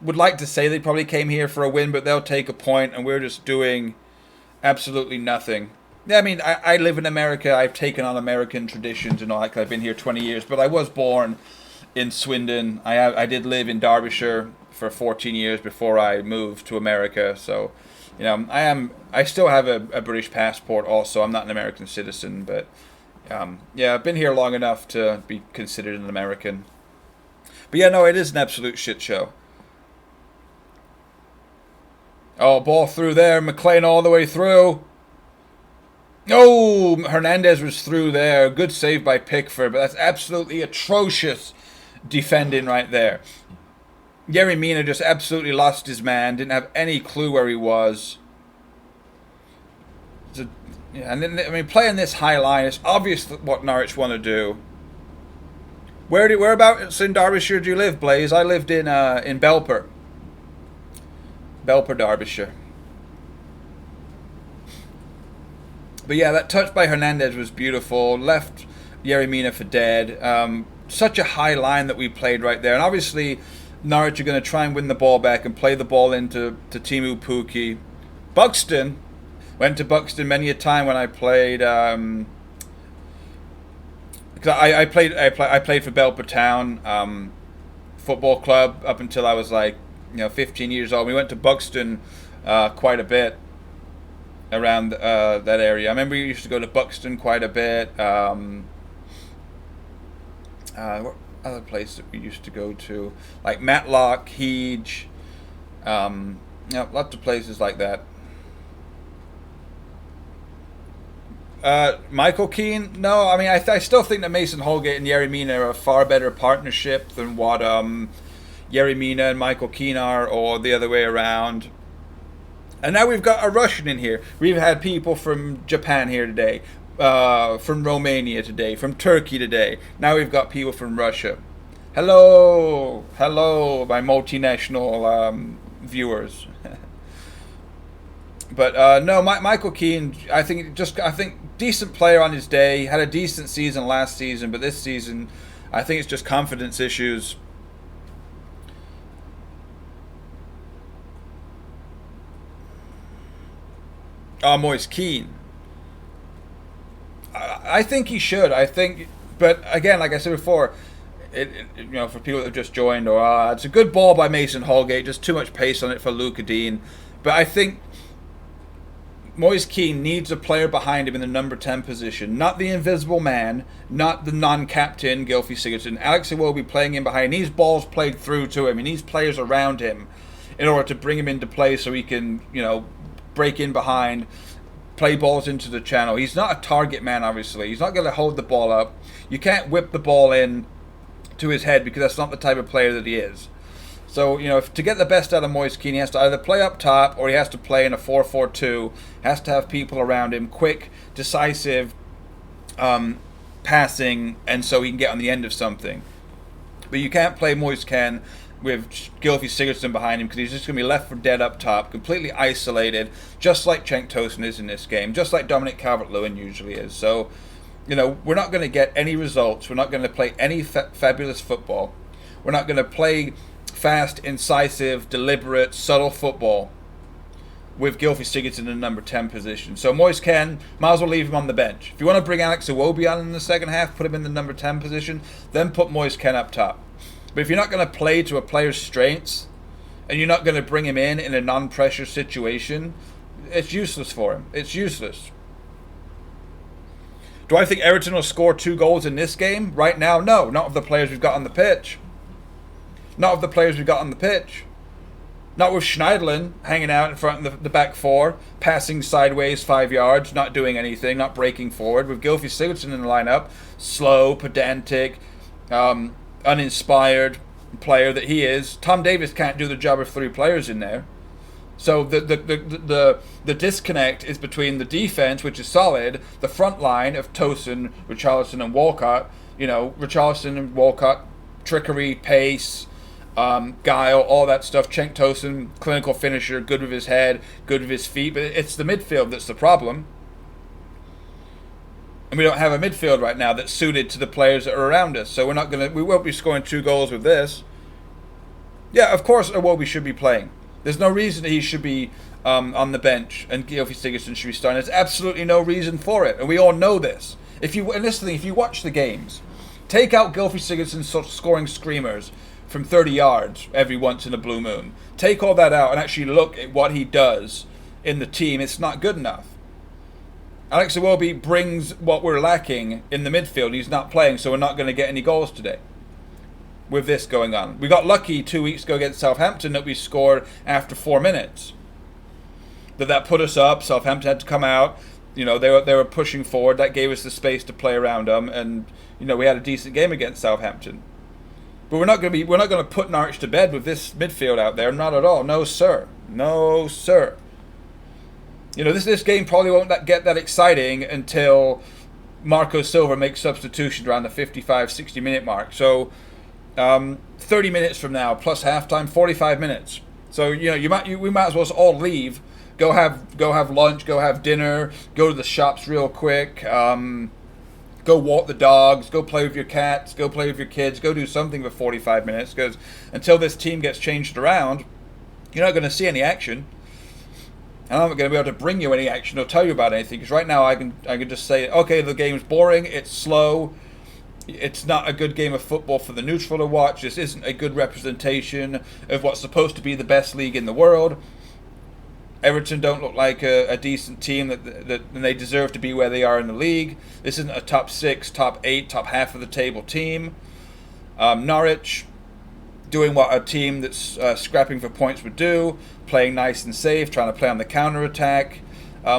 would like to say they probably came here for a win, but they'll take a point, and we're just doing absolutely nothing. Yeah, I mean, I live in America. I've taken on American traditions and all that, 'cause I've been here 20 years, but I was born in Swindon. I did live in Derbyshire for 14 years before I moved to America. So, I still have a British passport also. I'm not an American citizen, but I've been here long enough to be considered an American. But yeah, no, it is an absolute shit show. Oh, ball through there. McLean all the way through. Oh, Hernandez was through there. Good save by Pickford, but that's absolutely atrocious defending right there. Yerry Mina just absolutely lost his man. Didn't have any clue where he was. And then, playing this high line, it's obvious what Norwich want to do. Whereabouts in Derbyshire do you live, Blaise? I lived in Belper. Belper, Derbyshire. But yeah, that touch by Hernandez was beautiful. Left Yerry Mina for dead. Such a high line that we played right there. And obviously, Norwich are going to try and win the ball back and play the ball into Timu Pukki. Buxton. Went to Buxton many a time when I played. Because I played for Belper Town Football Club up until I was 15 years old. We went to Buxton quite a bit around that area. I remember we used to go to Buxton quite a bit. What other places that we used to go to? Like Matlock, Hege. Lots of places like that. Michael Keane? No, I mean, I still think that Mason Holgate and Yerry Mina are a far better partnership than what Yerry Mina and Michael Keane are, or the other way around. And now we've got a Russian in here. We've had people from Japan here today, from Romania today, from Turkey today. Now we've got people from Russia. Hello, my multinational viewers. But no, Michael Keane, I think decent player on his day. Had a decent season last season, but this season, I think it's just confidence issues. Moise Keane. I think he should. But again, like I said before, for people that have just joined, it's a good ball by Mason Holgate, just too much pace on it for Luca Dean. But I think Moise Kean needs a player behind him in the number 10 position. Not the invisible man, not the non-captain, Gylfi Sigurdsson. Alex Iwobi playing in behind. He needs balls played through to him. He needs players around him in order to bring him into play so he can, break in behind, play balls into the channel. He's not a target man, obviously. He's not going to hold the ball up. You can't whip the ball in to his head because that's not the type of player that he is. So, to get the best out of Moise Kean, he has to either play up top or he has to play in a 4-4-2. Has to have people around him, quick, decisive, passing, and so he can get on the end of something. But you can't play Moise Kean with Gylfi Sigurdsson behind him because he's just going to be left for dead up top, completely isolated, just like Cenk Tosun is in this game, just like Dominic Calvert-Lewin usually is. So, we're not going to get any results. We're not going to play any fabulous football. We're not going to play fast, incisive, deliberate, subtle football with Gylfi Sigurdsson in the number 10 position. So Moise Kean, might as well leave him on the bench. If you want to bring Alex Iwobi on in the second half, put him in the number 10 position, then put Moise Kean up top. But if you're not going to play to a player's strengths, and you're not going to bring him in a non-pressure situation, it's useless for him. It's useless. Do I think Everton will score 2 goals in this game? Right now, no. Not of the players we've got on the pitch. Not with Schneiderlin hanging out in front of the back four, passing sideways 5 yards, not doing anything, not breaking forward. With Gylfi Sigurdsson in the lineup, slow, pedantic, uninspired player that he is. Tom Davies can't do the job of 3 players in there. So the disconnect is between the defense, which is solid, the front line of Tosun, Richarlison, and Walcott. Richarlison and Walcott, trickery, pace, guile, all that stuff. Cenk Tosun, clinical finisher, good with his head, good with his feet. But it's the midfield that's the problem. And we don't have a midfield right now that's suited to the players that are around us. So we won't be scoring 2 goals with this. Yeah, of course Iwobi should be playing. There's no reason that he should be on the bench and Gylfi Sigurdsson should be starting. There's absolutely no reason for it. And we all know this. If you watch the games, take out Gylfi Sigurdsson scoring screamers from 30 yards every once in a blue moon. Take all that out and actually look at what he does in the team. It's not good enough. Alex Iwobi brings what we're lacking in the midfield. He's not playing, so we're not going to get any goals today with this going on. We got lucky 2 weeks ago against Southampton that we scored after 4 minutes. That put us up. Southampton had to come out. They were pushing forward. That gave us the space to play around them, and we had a decent game against Southampton. But we're not going to put Norwich to bed with this midfield out there. Not at all. No, sir. No, sir. This game probably won't get that exciting until Marco Silva makes substitution around the 55, 60-minute mark. So 30 minutes from now, plus halftime, 45 minutes. So we might as well all leave, go have lunch, go have dinner, go to the shops real quick, go walk the dogs, go play with your cats, go play with your kids, go do something for 45 minutes, because until this team gets changed around, you're not going to see any action. And I'm not going to be able to bring you any action or tell you about anything, because right now I can just say, okay, the game's boring, it's slow, it's not a good game of football for the neutral to watch, this isn't a good representation of what's supposed to be the best league in the world. Everton don't look like a decent team that they deserve to be where they are in the league. This isn't a top 6, top 8, top half of the table team. Norwich doing what a team that's scrapping for points would do, playing nice and safe, trying to play on the counter-attack,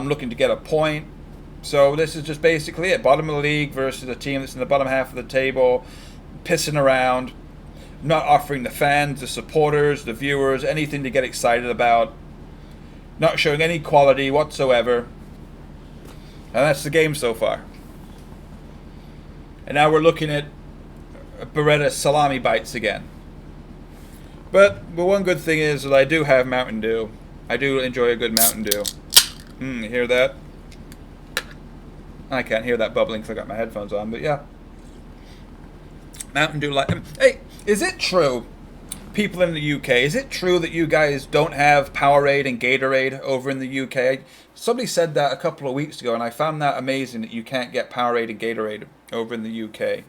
looking to get a point. So this is just basically it. Bottom of the league versus a team that's in the bottom half of the table, pissing around, not offering the fans, the supporters, the viewers, anything to get excited about. Not showing any quality whatsoever. And that's the game so far. And now we're looking at Beretta salami bites again. But one good thing is that I do have Mountain Dew. I do enjoy a good Mountain Dew. You hear that? I can't hear that bubbling because I got my headphones on, but yeah. Mountain Dew hey, is it true, people in the UK, is it true that you guys don't have Powerade and Gatorade over in the UK? Somebody said that a couple of weeks ago, and I found that amazing that you can't get Powerade and Gatorade over in the UK.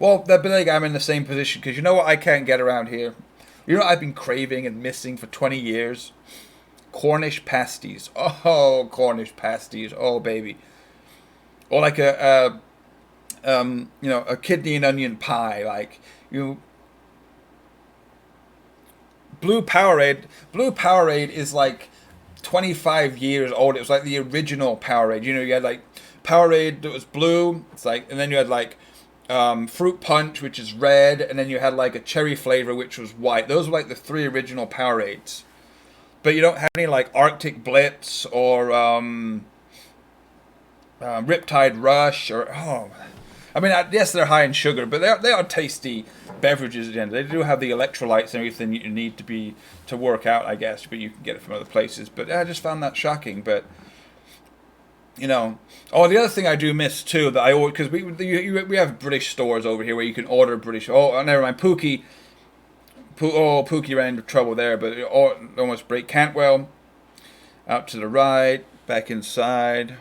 Well, I'm in the same position, because what I can't get around here? What I've been craving and missing for 20 years? Cornish pasties. Oh, Cornish pasties. Oh, baby. Or like a kidney and onion pie. Like, you Blue Powerade. Blue Powerade is like 25 years old. It was like the original Powerade. You had like Powerade that was blue. It's like, and then you had like fruit punch, which is red, and then you had like a cherry flavor, which was white. Those were like the three original Powerades. But you don't have any like Arctic Blitz or Riptide Rush or I mean, yes, they're high in sugar, but they are tasty beverages at the end. They do have the electrolytes and everything you need to work out, I guess, but you can get it from other places. But I just found that shocking. But the other thing I do miss too that I always, because we have British stores over here where you can order British. Oh, never mind, Pookie ran into trouble there, but it almost break. Cantwell out to the right, back inside.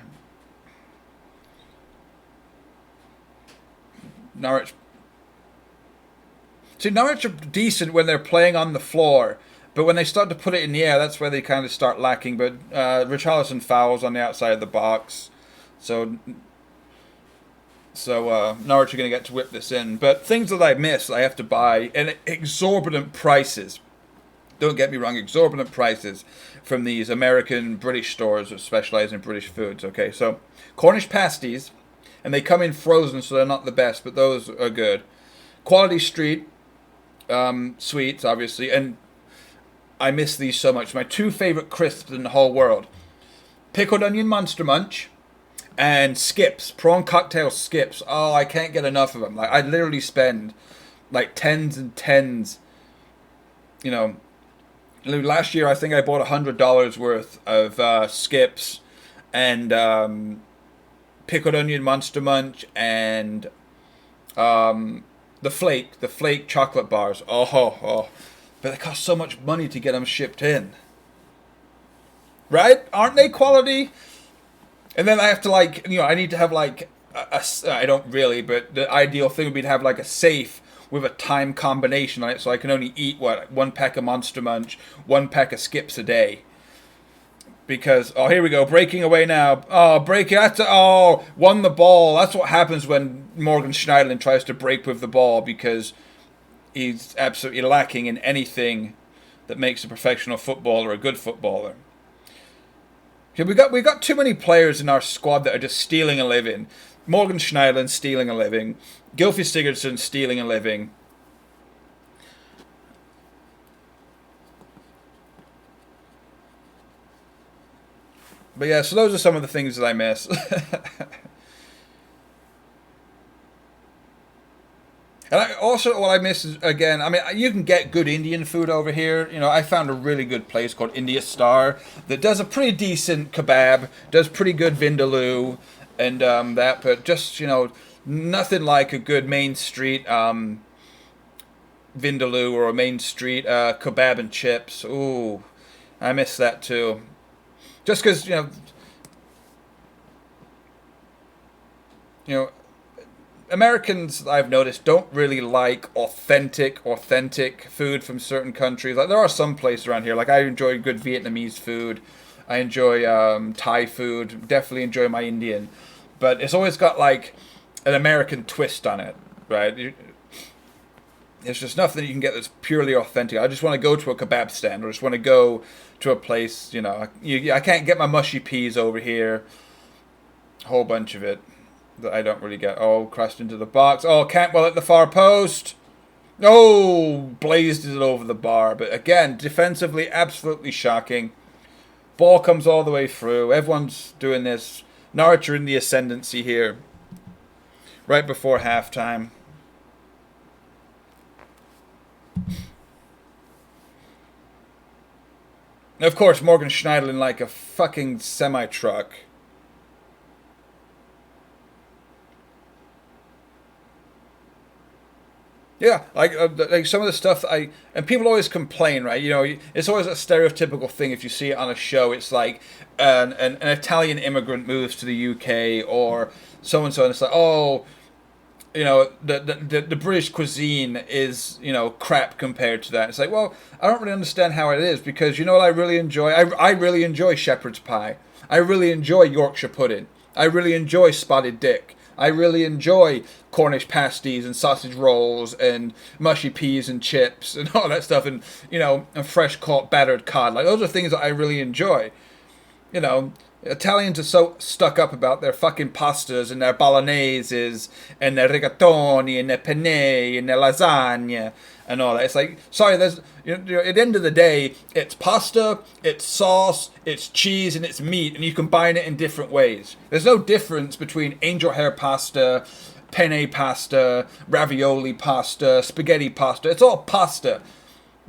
Norwich. See, Norwich are decent when they're playing on the floor, but when they start to put it in the air, that's where they kind of start lacking. But Richarlison fouls on the outside of the box, so Norwich are going to get to whip this in. But things that I miss, I have to buy, and exorbitant prices. Don't get me wrong, exorbitant prices from these American, British stores that specialize in British foods. Okay, so Cornish pasties. And they come in frozen, so they're not the best, but those are good. Quality Street sweets, obviously, and I miss these so much. My two favorite crisps in the whole world: pickled onion Monster Munch and Skips, prawn cocktail Skips. Oh, I can't get enough of them. Like, I literally spend like tens and tens. Last year I think I bought $100 worth of Skips and pickled onion Monster Munch and the flake chocolate bars. Oh, but they cost so much money to get them shipped in. Right? Aren't they quality? And then I have to I need to have like I don't really, but the ideal thing would be to have like a safe with a time combination on it, so I can only eat one pack of Monster Munch, one pack of Skips a day. Because, here we go, breaking away now. Won the ball. That's what happens when Morgan Schneiderlin tries to break with the ball, because he's absolutely lacking in anything that makes a professional footballer a good footballer. Okay, we got too many players in our squad that are just stealing a living. Morgan Schneiderlin stealing a living. Gylfi Sigurdsson stealing a living. But yeah, so those are some of the things that I miss. And what I miss is, again, I mean, you can get good Indian food over here. I found a really good place called India Star that does a pretty decent kebab, does pretty good vindaloo, and that, but just, nothing like a good main street vindaloo or a main street kebab and chips. Ooh, I miss that too. Just because, Americans, I've noticed, don't really like authentic food from certain countries. Like, there are some places around here. Like, I enjoy good Vietnamese food. I enjoy Thai food. Definitely enjoy my Indian. But it's always got, like, an American twist on it, right? It's just nothing you can get that's purely authentic. I just want to go to a kebab stand, or just want to go to a place, I can't get my mushy peas over here. A whole bunch of it that I don't really get. Oh, crashed into the box. Oh, Cantwell at the far post. Oh, blazed it over the bar. But again, defensively, absolutely shocking. Ball comes all the way through. Everyone's doing this. Norwich are in the ascendancy here. Right before halftime. Of course, Morgan Schneiderlin like a fucking semi-truck. Yeah, like some of the stuff and people always complain, right? It's always a stereotypical thing if you see it on a show. It's like an Italian immigrant moves to the UK or so and so, and it's like, oh, the British cuisine is, crap compared to that. It's like, well, I don't really understand how it is, because you know what I really enjoy? I really enjoy shepherd's pie. I really enjoy Yorkshire pudding. I really enjoy spotted dick. I really enjoy Cornish pasties and sausage rolls and mushy peas and chips and all that stuff, and and fresh caught battered cod. Like, those are things that I really enjoy. you know, Italians are so stuck up about their fucking pastas and their bologneses and their rigatoni and their penne and their lasagna and all that. It's like, sorry, there's at the end of the day, it's pasta, it's sauce, it's cheese, and it's meat, and you combine it in different ways. There's no difference between angel hair pasta, penne pasta, ravioli pasta, spaghetti pasta. It's all pasta.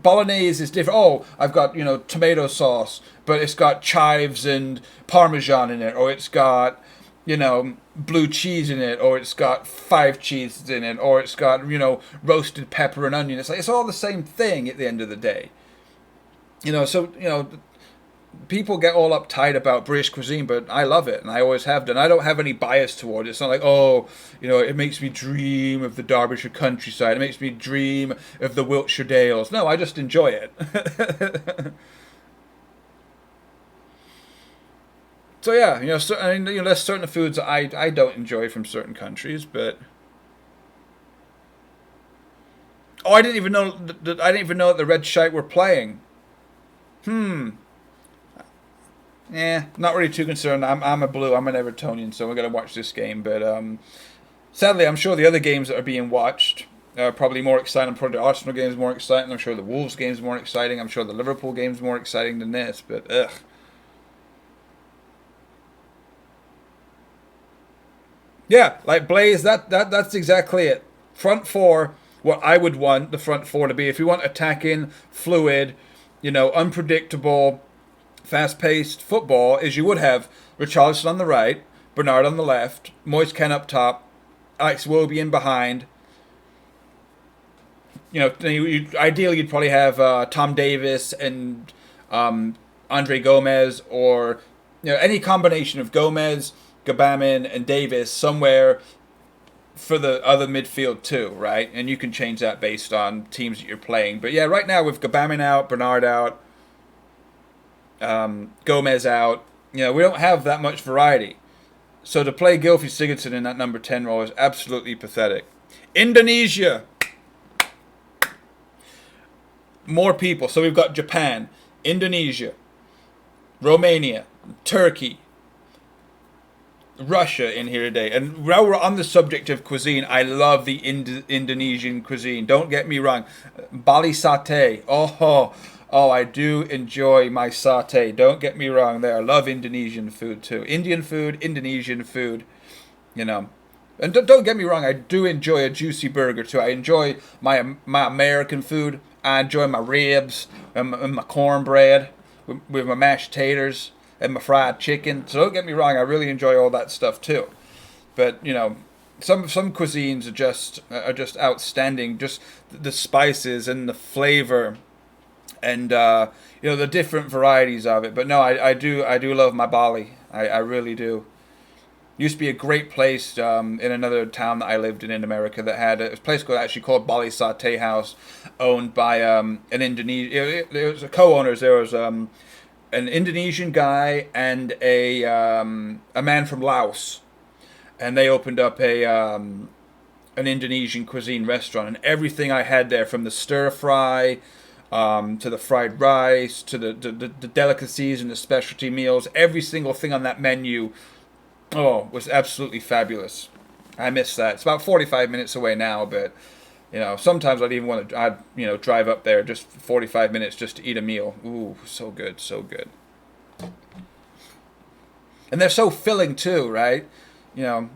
Bolognese is different. Oh, I've got, tomato sauce, but it's got chives and parmesan in it, or it's got, blue cheese in it, or it's got 5 cheeses in it, or it's got, roasted pepper and onion. It's like, it's all the same thing at the end of the day. People get all uptight about British cuisine, but I love it, and I always have done. I don't have any bias toward it. It's not like, it makes me dream of the Derbyshire countryside. It makes me dream of the Wiltshire Dales. No, I just enjoy it. So yeah, there's certain foods that I don't enjoy from certain countries, but I didn't even know that the Red Shite were playing. Yeah, not really too concerned. I'm a Blue. I'm an Evertonian, so we're gonna watch this game. But sadly, I'm sure the other games that are being watched are probably more exciting. Probably the Arsenal game is more exciting. I'm sure the Wolves game is more exciting. I'm sure the Liverpool game is more exciting than this. But ugh. Yeah, like Blaze. That's exactly it. Front four. What I would want the front four to be. If you want attacking, fluid, unpredictable, fast-paced football, is you would have Richarlison on the right, Bernard on the left, Moise Kean up top, Alex Iwobi in behind. Ideally you'd probably have Tom Davis and Andre Gomez, or any combination of Gomez, Gabamin, and Davis somewhere for the other midfield too, right? And you can change that based on teams that you're playing. But yeah, right now with Gabamin out, Bernard out, Gomez out, we don't have that much variety. So to play Gylfi Sigurdsson in that number 10 role is absolutely pathetic. Indonesia. More people. So we've got Japan, Indonesia, Romania, Turkey, Russia in here today. And now we're on the subject of cuisine. I love the Indonesian cuisine. Don't get me wrong. Bali satay. Oh, I do enjoy my satay. Don't get me wrong there. I love Indonesian food too. Indian food, Indonesian food, And don't get me wrong, I do enjoy a juicy burger too. I enjoy my American food. I enjoy my ribs and my cornbread with my mashed taters and my fried chicken. So don't get me wrong, I really enjoy all that stuff too. But, some cuisines are just outstanding. Just the spices and the flavor, and the different varieties of it. But no, I do love my Bali. I really do. Used to be a great place in another town that I lived in America that had a place called Bali Satay House, owned by an Indonesian. There was co-owners. There was an Indonesian guy and a man from Laos, and they opened up an Indonesian cuisine restaurant. And everything I had there, from the stir fry to the fried rice, to the delicacies and the specialty meals, every single thing on that menu, was absolutely fabulous. I miss that. It's about 45 minutes away now, but sometimes I'd drive up there just for 45 minutes just to eat a meal. Ooh, so good, so good. And they're so filling too, right?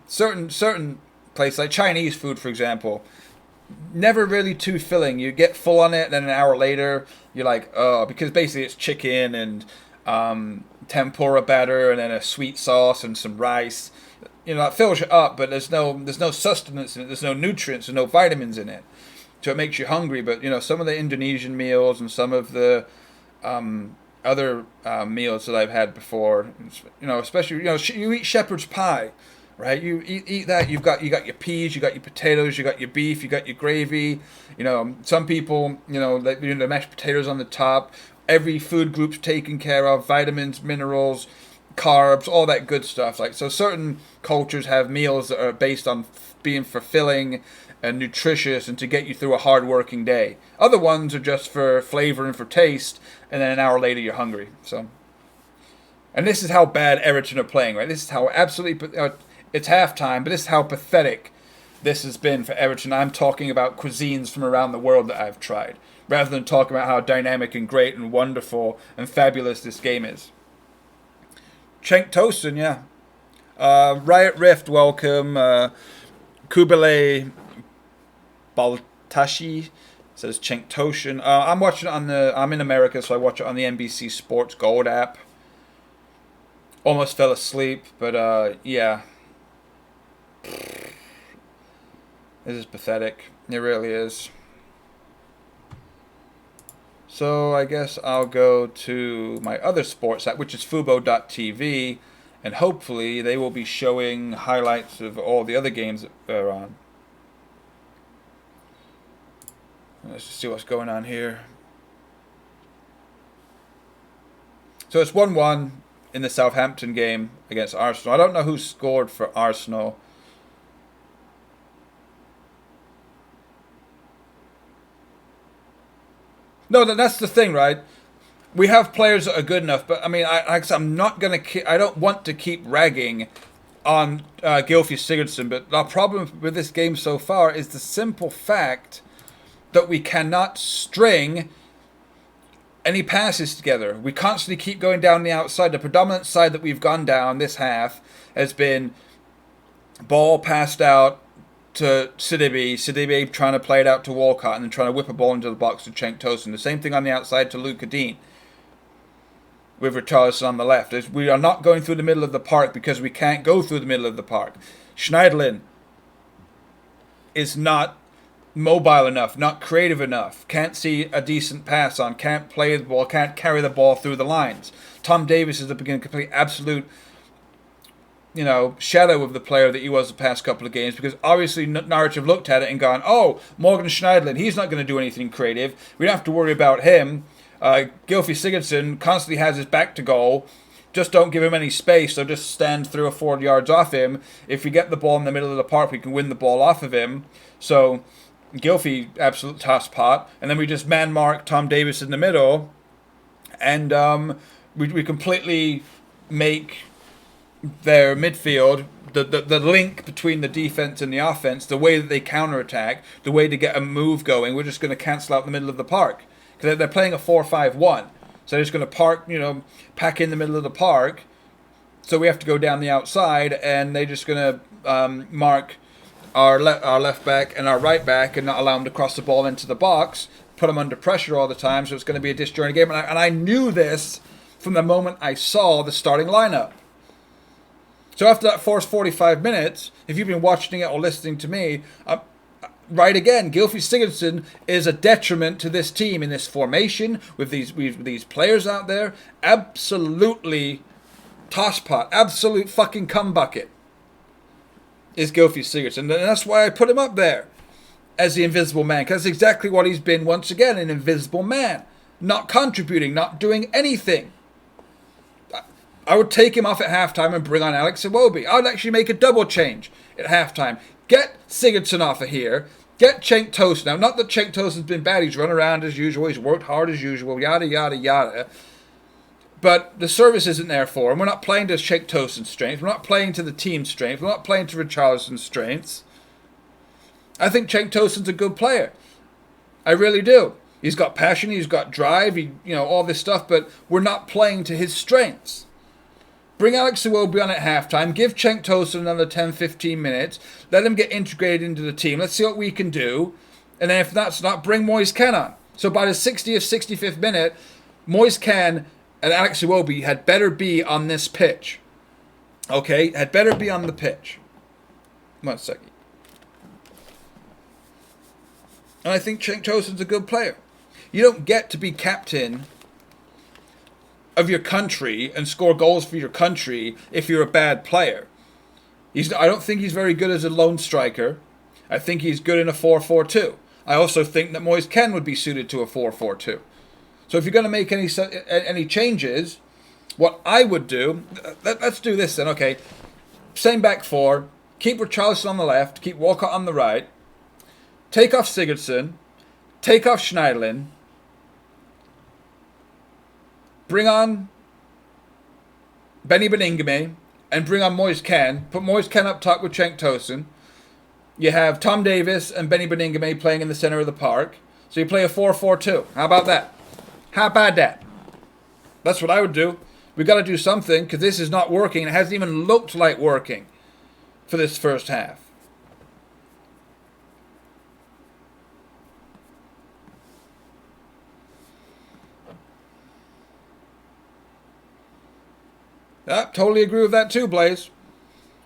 Certain places like Chinese food, for example, never really too filling. You get full on it, then an hour later you're like, because basically it's chicken and tempura batter and then a sweet sauce and some rice. It fills you up, but there's no sustenance in it. There's no nutrients and no vitamins in it, so it makes you hungry. But some of the Indonesian meals and some of the other meals that I've had before, especially you eat shepherd's pie. right? You eat that. You got your peas, you got your potatoes, you got your beef, you got your gravy. You know, some people, the mashed potatoes on the top. Every food group's taken care of. Vitamins, minerals, carbs, all that good stuff. Like, so certain cultures have meals that are based on being fulfilling and nutritious and to get you through a hard working day. Other ones are just for flavor and for taste, and then an hour later you're hungry. So, and this is how bad Everton are playing, right? This is how absolutely it's halftime, but this is how pathetic this has been for Everton. I'm talking about cuisines from around the world that I've tried, rather than talking about how dynamic and great and wonderful and fabulous this game is. Cenk Tosun, yeah. Riot Rift, welcome. Kubele Baltashi says Cenk Tosun. I'm watching it I'm in America, so I watch it on the NBC Sports Gold app. Almost fell asleep, but yeah. This is pathetic. It really is. So I guess I'll go to my other sports app, which is Fubo.tv, and hopefully they will be showing highlights of all the other games that are on. Let's just see what's going on here. So it's 1-1 in the Southampton game against Arsenal. I don't know who scored for Arsenal. No, that's the thing, right? We have players that are good enough, but I mean, I'm not gonna. I don't want to keep ragging on Gylfi Sigurdsson, but our problem with this game so far is the simple fact that we cannot string any passes together. We constantly keep going down the outside. The predominant side that we've gone down this half has been ball passed out to Sidibe trying to play it out to Walcott and then trying to whip a ball into the box to Cenk Tosun. The same thing on the outside to Luca Dean with Richarlison on the left. We are not going through the middle of the park because we can't go through the middle of the park. Schneiderlin is not mobile enough, not creative enough, can't see a decent pass on, can't play the ball, can't carry the ball through the lines. Tom Davies is a complete absolute shadow of the player that he was the past couple of games, because obviously Norwich have looked at it and gone, oh, Morgan Schneiderlin, he's not going to do anything creative. We don't have to worry about him. Gylfi Sigurdsson constantly has his back to goal. Just don't give him any space, so just stand 3 or 4 yards off him. If we get the ball in the middle of the park, we can win the ball off of him. So Gylfi, absolute toss pot. And then we just man-mark Tom Davies in the middle. And we completely make their midfield, the link between the defense and the offense, the way that they counterattack, the way to get a move going, we're just going to cancel out the middle of the park. Because they're playing a 4-5-1. So they're just going to pack in the middle of the park. So we have to go down the outside, and they're just going to mark our left back and our right back and not allow them to cross the ball into the box, put them under pressure all the time, so it's going to be a disjointed game. And I knew this from the moment I saw the starting lineup. So after that first 45 minutes, if you've been watching it or listening to me, right again, Gylfi Sigurdsson is a detriment to this team in this formation with these players out there. Absolutely tosspot, absolute fucking cum bucket is Gylfi Sigurdsson. And that's why I put him up there as the invisible man, because that's exactly what he's been once again, an invisible man. Not contributing, not doing anything. I would take him off at halftime and bring on Alex Iwobi. I would actually make a double change at halftime. Get Sigurdsson off of here. Get Cenk Tosun. Now, not that Cenk Tosun's been bad. He's run around as usual. He's worked hard as usual. Yada, yada, yada. But the service isn't there for him. We're not playing to Cenk Tosun's strengths. We're not playing to the team's strengths. We're not playing to Richarlison's strengths. I think Cenk Tosun's a good player. I really do. He's got passion. He's got drive. All this stuff. But we're not playing to his strengths. Bring Alex Iwobi on at halftime. Give Cenk Tosun another 10-15 minutes. Let him get integrated into the team. Let's see what we can do. And then if that's not, bring Moise Kean on. So by the 60th, 65th minute, Moise Kean and Alex Iwobi had better be on this pitch. Okay? Had better be on the pitch. 1 second. And I think Cenk Tosun's a good player. You don't get to be captain of your country and score goals for your country if you're a bad player. I don't think he's very good as a lone striker. I think he's good in a 4-4-2. I also think that Moise Kean would be suited to a 4-4-2. So if you're going to make any changes, what I would do, let's do this then. Okay, same back four. Keep Richarlison on the left. Keep Walcott on the right. Take off Sigurdsson. Take off Schneiderlin. Bring on Benny Beningame and bring on Moise Kean. Put Moise Kean up top with Cenk Tosun. You have Tom Davis and Benny Beningame playing in the center of the park. So you play a 4-4-2. How about that? How about that? That's what I would do. We've got to do something because this is not working. It hasn't even looked like working for this first half. Totally agree with that too, Blaze.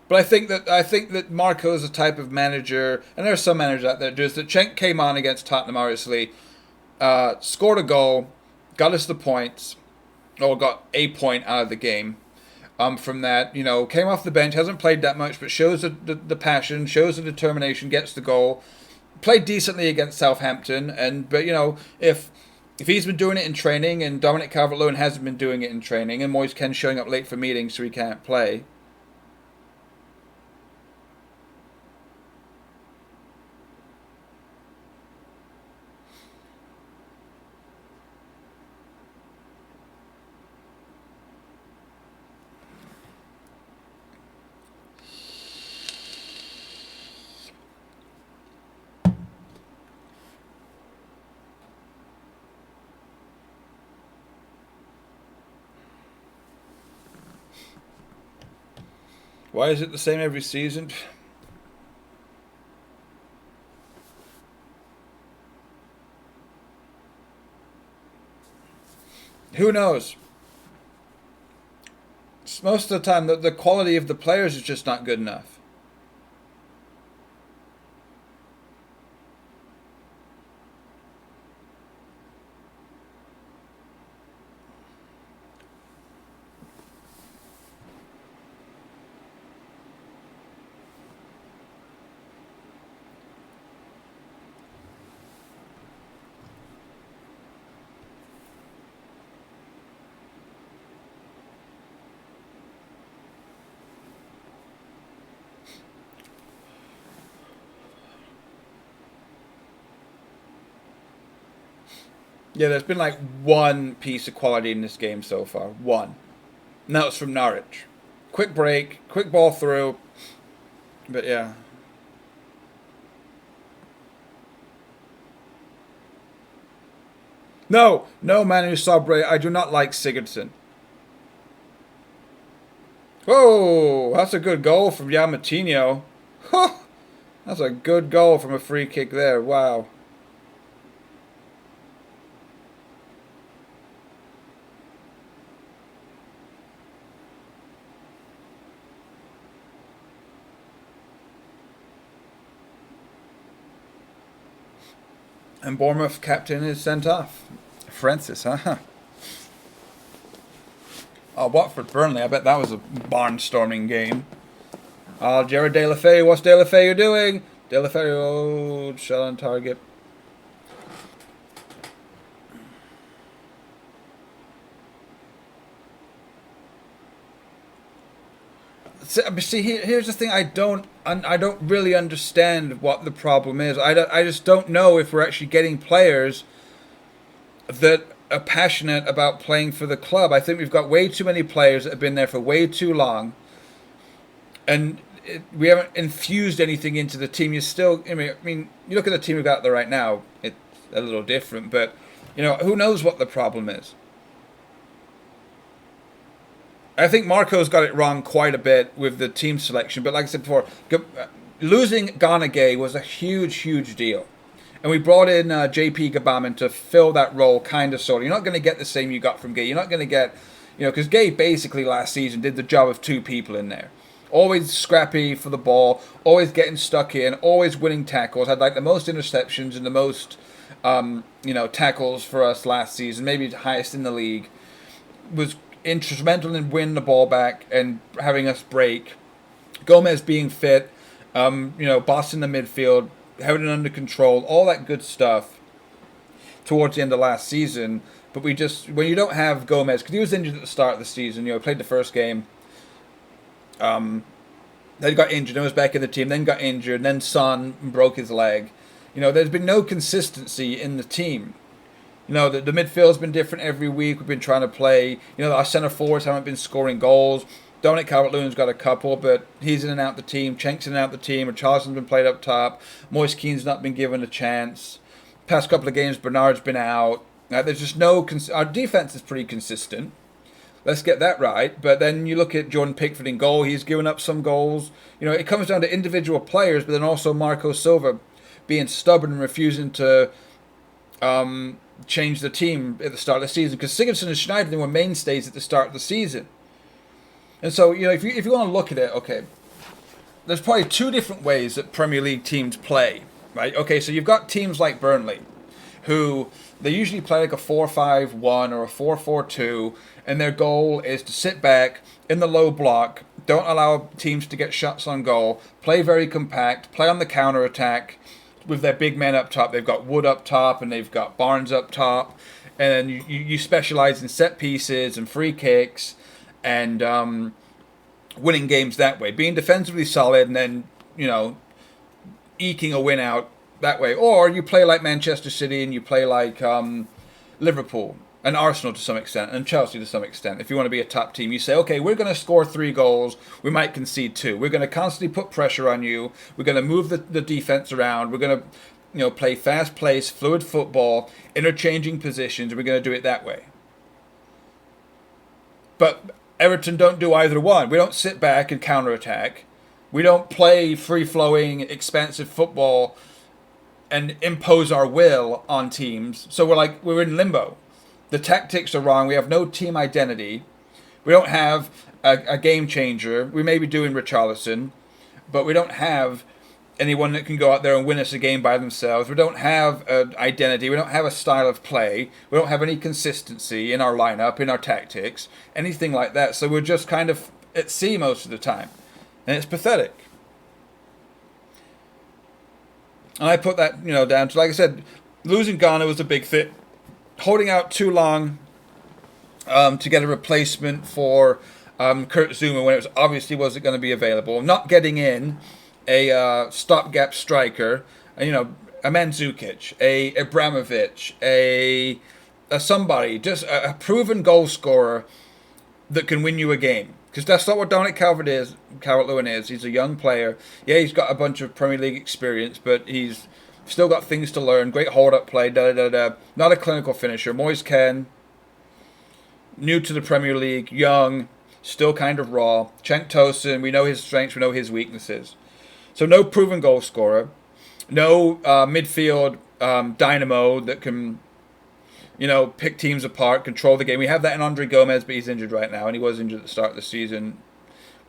But I think that Marco is a type of manager, and there are some managers out there. Just that Cenk came on against Tottenham, obviously, scored a goal, got us the points, or got a point out of the game. From that, came off the bench, hasn't played that much, but shows the passion, shows the determination, gets the goal, played decently against Southampton, but if he's been doing it in training and Dominic Calvert-Lewin hasn't been doing it in training and Moise Kean showing up late for meetings so he can't play. Why is it the same every season? Who knows? Most of the time, the quality of the players is just not good enough. Yeah, there's been like one piece of quality in this game so far. One. And that was from Norwich. Quick break, quick ball through. But yeah. No, Manu Sobre. I do not like Sigurdsson. Whoa, that's a good goal from Yamatinho. Huh, that's a good goal from a free kick there. Wow. And Bournemouth captain is sent off. Francis, huh? Oh, Watford Burnley. I bet that was a barnstorming game. Oh, Jared De La Feu. What's De La Feu doing? De La Feu, shot on target. See, here's the thing. I don't really understand what the problem is. I just don't know if we're actually getting players that are passionate about playing for the club. I think we've got way too many players that have been there for way too long, and we haven't infused anything into the team. I mean, you look at the team we've got there right now. It's a little different, but who knows what the problem is. I think Marco's got it wrong quite a bit with the team selection. But like I said before, losing Ghana Gay was a huge, huge deal. And we brought in JP Gabaman to fill that role, kind of, sort of. You're not going to get the same you got from Gay. You're not going to get, because Gay basically last season did the job of two people in there. Always scrappy for the ball, always getting stuck in, always winning tackles. Had like the most interceptions and the most, tackles for us last season, maybe the highest in the league. Was instrumental in winning the ball back and having us break. Gomez being fit, boss in the midfield, having it under control, all that good stuff towards the end of last season. But when you don't have Gomez, because he was injured at the start of the season, played the first game, then got injured, then was back in the team, then got injured, then Son broke his leg. There's been no consistency in the team. The midfield's been different every week. We've been trying to play. Our centre forwards haven't been scoring goals. Dominic Calvert-Lewin's got a couple, but he's in and out the team. Cenk's in and out the team. Richarlison's been played up top. Moise Keane's not been given a chance. Past couple of games, Bernard's been out. There's just no... Our defence is pretty consistent. Let's get that right. But then you look at Jordan Pickford in goal. He's given up some goals. It comes down to individual players, but then also Marco Silva being stubborn and refusing to change the team at the start of the season. Because Sigurdsson and Schneiderlin were mainstays at the start of the season. And so, if you want to look at it, okay, there's probably two different ways that Premier League teams play, right? Okay, so you've got teams like Burnley, who they usually play like a 4-5-1 or a 4-4-2, and their goal is to sit back in the low block, don't allow teams to get shots on goal, play very compact, play on the counter-attack with their big men up top. They've got Wood up top, and they've got Barnes up top, and then you specialize in set pieces and free kicks, and winning games that way. Being defensively solid and then, eking a win out that way. Or you play like Manchester City and you play like Liverpool and Arsenal to some extent and Chelsea to some extent. If you want to be a top team, you say, okay, we're going to score 3 goals. We might concede 2. We're going to constantly put pressure on you. We're going to move the defense around. We're going to play fast-paced, fluid football, interchanging positions. We're going to do it that way. But Everton don't do either one. We don't sit back and counterattack. We don't play free-flowing, expansive football and impose our will on teams. So we're in limbo. The tactics are wrong. We have no team identity. We don't have a game changer. We may be doing Richarlison, but we don't have anyone that can go out there and win us a game by themselves. We don't have an identity. We don't have a style of play. We don't have any consistency in our lineup, in our tactics, anything like that. So we're just kind of at sea most of the time. And it's pathetic. And I put that, down to, like I said, losing Ghana was a big thing. Holding out too long to get a replacement for Kurt Zouma when it obviously wasn't going to be available. Not getting in a stopgap striker, a Mandzukic, a Abramovich, a somebody, just a proven goal scorer that can win you a game. Because that's not what Dominic Calvert-Lewin is. He's a young player. Yeah, he's got a bunch of Premier League experience, but he's still got things to learn. Great hold-up play, Not a clinical finisher. Moise Kean, new to the Premier League, young, still kind of raw. Cenk Tosun, we know his strengths, we know his weaknesses. So no proven goal scorer, no midfield dynamo that can, pick teams apart, control the game. We have that in Andre Gomez, but he's injured right now, and he was injured at the start of the season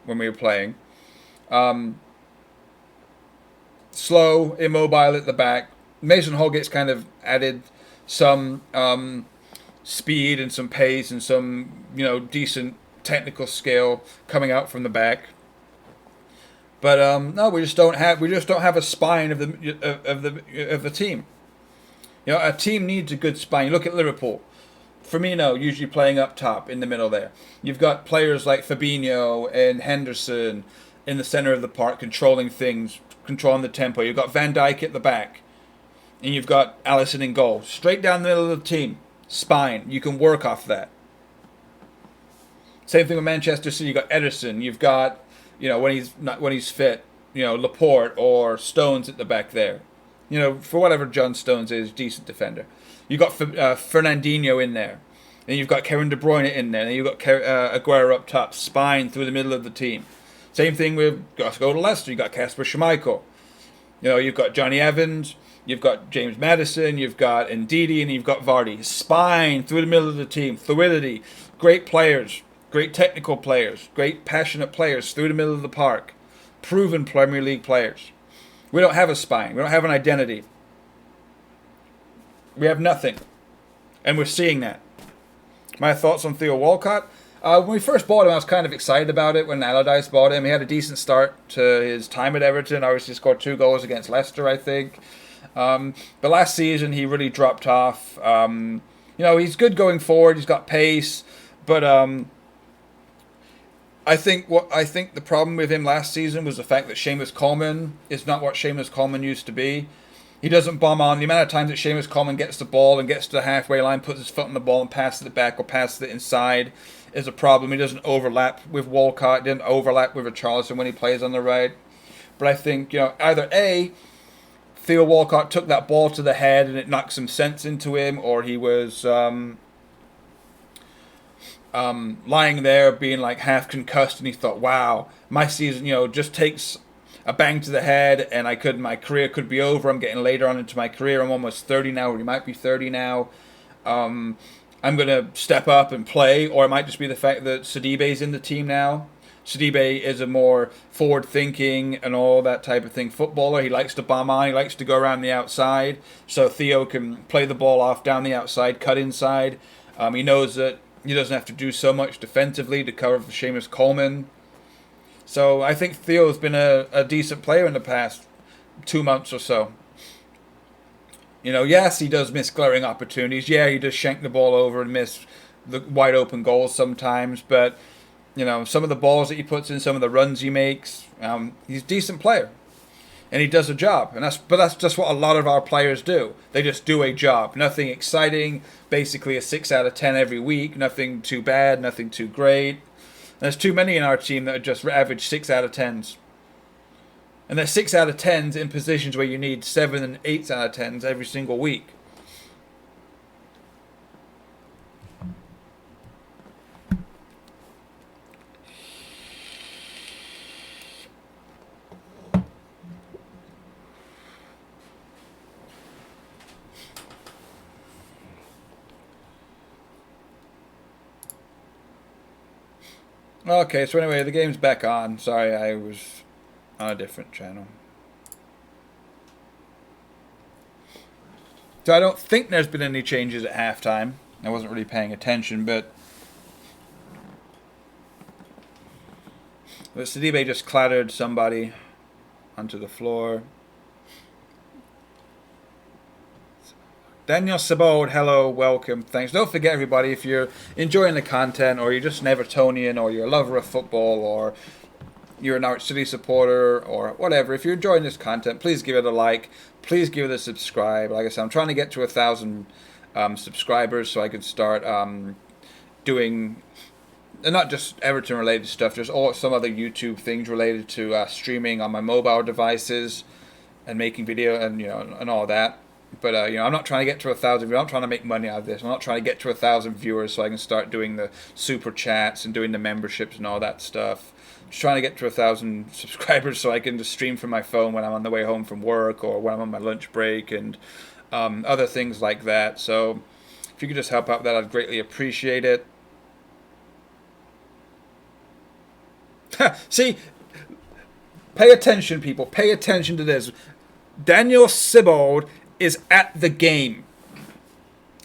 when we were playing. Slow, immobile at the back. Mason Holgate's kind of added some speed and some pace and some, decent technical skill coming out from the back. But no, we just don't have a spine of the team. A team needs a good spine. You look at Liverpool. Firmino usually playing up top in the middle there. You've got players like Fabinho and Henderson in the center of the park controlling things, controlling the tempo. You've got Van Dijk at the back. And you've got Alisson in goal. Straight down the middle of the team. Spine. You can work off that. Same thing with Manchester City. You've got Ederson. You've got, when he's fit, Laporte or Stones at the back there. For whatever John Stones is, decent defender. You've got Fernandinho in there. And you've got Kevin De Bruyne in there. And you've got Aguero up top. Spine through the middle of the team. Same thing with, go to Leicester. You've got Kasper Schmeichel. You've got Johnny Evans. You've got James Maddison. You've got Ndidi. And you've got Vardy. Spine through the middle of the team. Fluidity. Great players. Great technical players. Great passionate players through the middle of the park. Proven Premier League players. We don't have a spine. We don't have an identity. We have nothing. And we're seeing that. My thoughts on Theo Walcott? When we first bought him, I was kind of excited about it when Allardyce bought him. He had a decent start to his time at Everton. Obviously scored 2 goals against Leicester, I think. But last season, he really dropped off. He's good going forward. He's got pace. But I think the problem with him last season was the fact that Seamus Coleman is not what Seamus Coleman used to be. He doesn't bomb on. The amount of times that Seamus Coleman gets the ball and gets to the halfway line, puts his foot on the ball and passes it back or passes it inside is a problem. He doesn't overlap with Walcott. Didn't overlap with Richarlison when he plays on the right. But I think, either A, Theo Walcott took that ball to the head and it knocked some sense into him, or he was lying there being like half concussed and he thought, wow, my season, just takes a bang to the head and my career could be over. I'm getting later on into my career. I'm almost 30 now, or he might be 30 now. I'm going to step up and play, or it might just be the fact that Sidibe's in the team now. Sidibe is a more forward-thinking and all that type of thing footballer. He likes to bomb on. He likes to go around the outside, so Theo can play the ball off down the outside, cut inside. He knows that he doesn't have to do so much defensively to cover for Seamus Coleman. So I think Theo's been a decent player in the past 2 months or so. Yes, he does miss glaring opportunities. Yeah, he does shank the ball over and miss the wide open goals sometimes. But, some of the balls that he puts in, some of the runs he makes, he's a decent player. And he does a job. But that's just what a lot of our players do. They just do a job. Nothing exciting. Basically a 6 out of 10 every week. Nothing too bad. Nothing too great. There's too many in our team that are just average 6 out of 10s. And they're 6 out of 10s in positions where you need 7 and 8 out of 10s every single week. Okay, so anyway, the game's back on. Sorry, I was on a different channel. So I don't think there's been any changes at halftime. I wasn't really paying attention, but Sidibe just clattered somebody onto the floor. Daniel Sabode, hello, welcome, thanks. Don't forget, everybody, if you're enjoying the content, or you're just an Evertonian, or you're a lover of football, or you're a Norwich City supporter, or whatever, if you're enjoying this content, please give it a like, please give it a subscribe. Like I said, I'm trying to get to 1,000 subscribers so I can start doing, and not just Everton related stuff, there's some other YouTube things related to streaming on my mobile devices and making video and all that. But I'm not trying to get to 1,000 viewers. I'm not trying to make money out of this. I'm not trying to get to 1,000 viewers so I can start doing the super chats and doing the memberships and all that stuff. I'm just trying to get to 1,000 subscribers so I can just stream from my phone when I'm on the way home from work or when I'm on my lunch break and other things like that. So if you could just help out with that, I'd greatly appreciate it. See, pay attention, people. Pay attention to this. Daniel Sibold is at the game.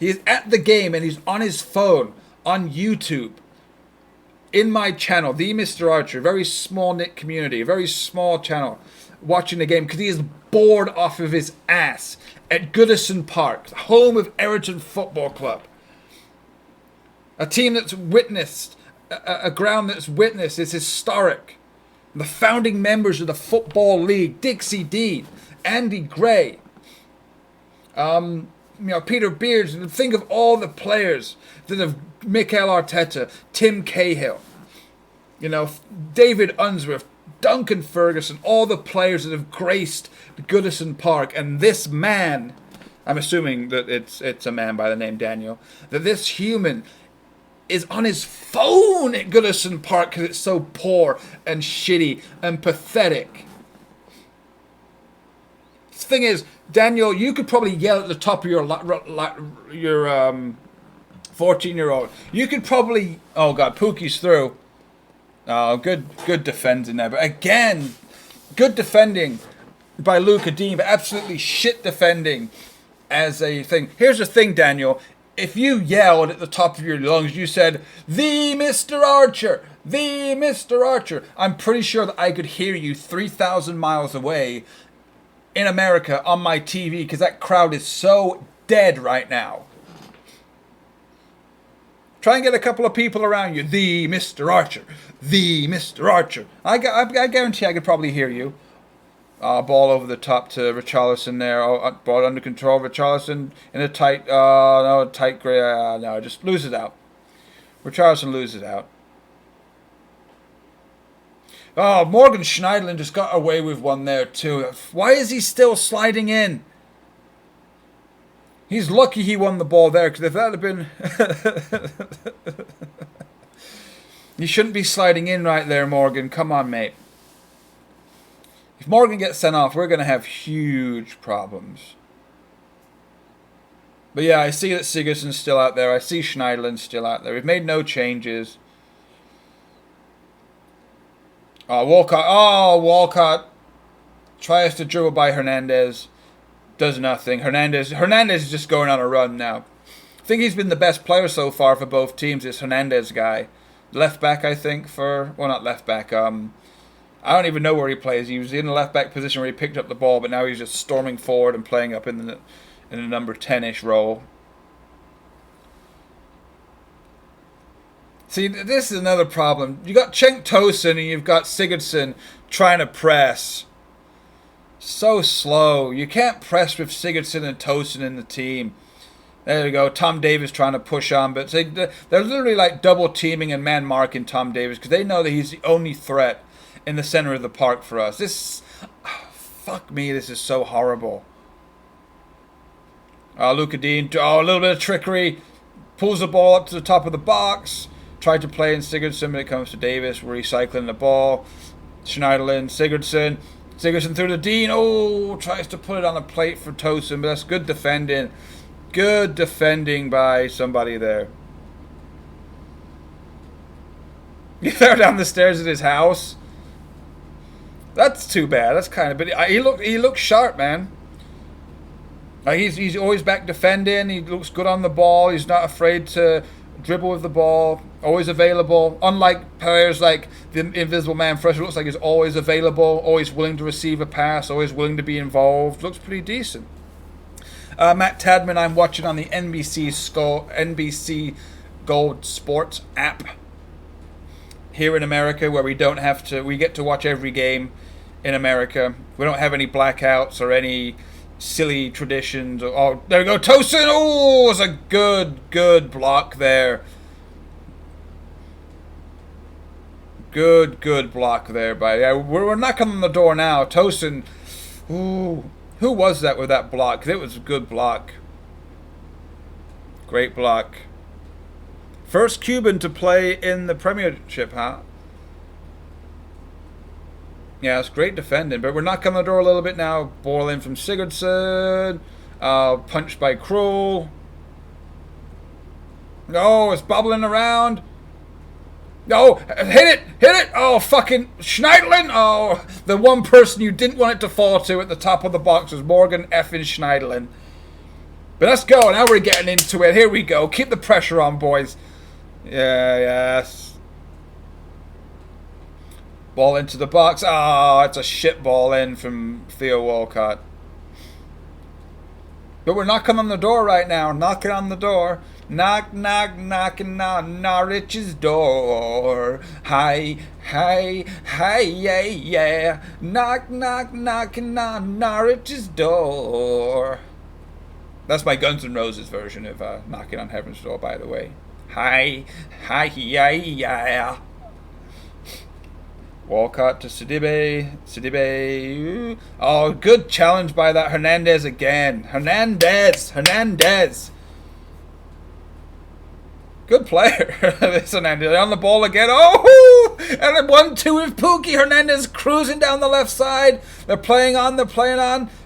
He is at the game and he's on his phone on YouTube in my channel, The Mr. Archer, very small knit community, a very small channel, watching the game because he is bored off of his ass at Goodison Park, home of Everton Football Club. A team that's witnessed, a ground that's witnessed is historic. The founding members of the Football League, Dixie Dean, Andy Gray, Peter Beards, and think of all the players that have, Mikel Arteta, Tim Cahill, David Unsworth, Duncan Ferguson, all the players that have graced Goodison Park, and this man, I'm assuming that it's a man by the name Daniel, that this human is on his phone at Goodison Park because it's so poor and shitty and pathetic. The thing is, Daniel, you could probably yell at the top of your 14-year-old. You could probably... Oh, God, Pookie's through. Oh, good defending there. But again, good defending by Luca Dean, but absolutely shit defending as a thing. Here's the thing, Daniel. if you yelled at the top of your lungs, you said, "The Mr. Archer! The Mr. Archer!" I'm pretty sure that I could hear you 3,000 miles away in America on my TV, because that crowd is so dead right now. Try and get a couple of people around you. "The Mr. Archer! The Mr. Archer!" I guarantee I could probably hear you. Ball over the top to Richarlison there. Ball under control. Richarlison in a tight, no, just loses out. Richarlison loses out. Oh, Morgan Schneiderlin just got away with one there too. Why is he still sliding in? He's lucky he won the ball there, because if that had been... You shouldn't be sliding in right there, Morgan. Come on, mate. If Morgan gets sent off, we're going to have huge problems. But yeah, I see that Sigurdsson's still out there. I see Schneiderlin's still out there. We've made no changes. Walcott. Oh, Walcott tries to dribble by Hernandez. Does nothing. Hernandez is just going on a run now. I think he's been the best player so far for both teams. This Hernandez guy. Left back, I think, for... Well, not left back. I don't even know where he plays. He was in the left back position where he picked up the ball, but now he's just storming forward and playing up in the number 10-ish role. See, this is another problem. You got Cenk Tosun and you've got Sigurdsson trying to press. So slow. You can't press with Sigurdsson and Tosun in the team. There you go. Tom Davies trying to push on, but they're literally like double teaming and man marking Tom Davies, because they know that he's the only threat in the center of the park for us. Fuck me, this is so horrible. Luka Dean, a little bit of trickery. Pulls the ball up to the top of the box. Tried to play in Sigurdsson, but it comes to Davis. We're recycling the ball. Schneiderlin, Sigurdsson. Sigurdsson through to Dean. Oh, tries to put it on a plate for Tosun, but that's good defending. Good defending by somebody there. You throw down the stairs at his house. That's too bad. That's kind of... But he looks sharp, man. He's always back defending. He looks good on the ball. He's not afraid to dribble with the ball. Always available. Unlike players like the Invisible Man, Fresh looks like he's always available. Always willing to receive a pass. Always willing to be involved. Looks pretty decent. Matt Tadman, I'm watching on the NBC Gold Sports app here in America, where we get to watch every game in America. We don't have any blackouts or any silly traditions. Oh, there we go. Tosun. Oh, it's a good block there. Good block there. We're knocking on the door now. Tosun. Ooh. Who was that with that block? It was a good block. Great block. First Cuban to play in the Premiership, huh? Yeah, it's great defending, but we're knocking on the door a little bit now. Ball in from Sigurdsson. Punched by Krul. No, it's bubbling around. No, hit it! Oh, fucking Schneiderlin! Oh, the one person you didn't want it to fall to at the top of the box was Morgan effing Schneiderlin. But let's go, now we're getting into it. Here we go. Keep the pressure on, boys. Yeah, yes. Ball into the box. Oh, it's a shit ball in from Theo Walcott. But we're knocking on the door right now. Knocking on the door. Knock, knock, knocking on Norwich's door. Hi, hi, hi, yeah, yeah. Knock, knock, knocking on Norwich's door. That's my Guns N' Roses version of Knocking on Heaven's Door, by the way. Hi, hi, yeah, yeah. Walcott to Sidibe. Sidibe. Oh, good challenge by that Hernandez again. Hernandez. Good player. This Hernandez on the ball again. Oh, and a 1-2 with Pookie. Hernandez cruising down the left side. They're playing on.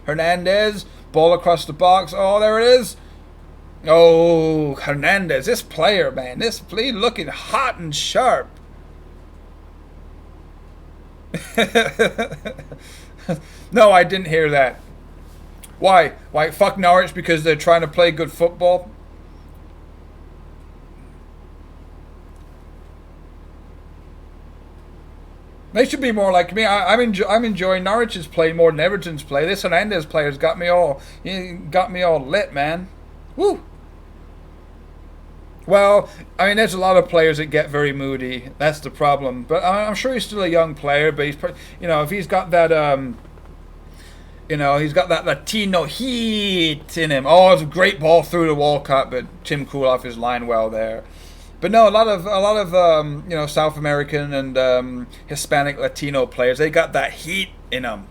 Hernandez. Ball across the box. Oh, there it is. Oh, Hernandez. This player, man. This player looking hot and sharp. No, I didn't hear that. Why? Fuck Norwich because they're trying to play good football? They should be more like me. I'm enjoying Norwich's play more than Everton's play. This Hernandez player's got me all lit, man. Woo. Well, I mean, there's a lot of players that get very moody. That's the problem. But I'm sure he's still a young player. But he's, if he's got that, he's got that Latino heat in him. Oh, it's a great ball through the Walcott, but Tim Kuloff is line well there. But no, a lot of South American and Hispanic Latino players, they got that heat in them.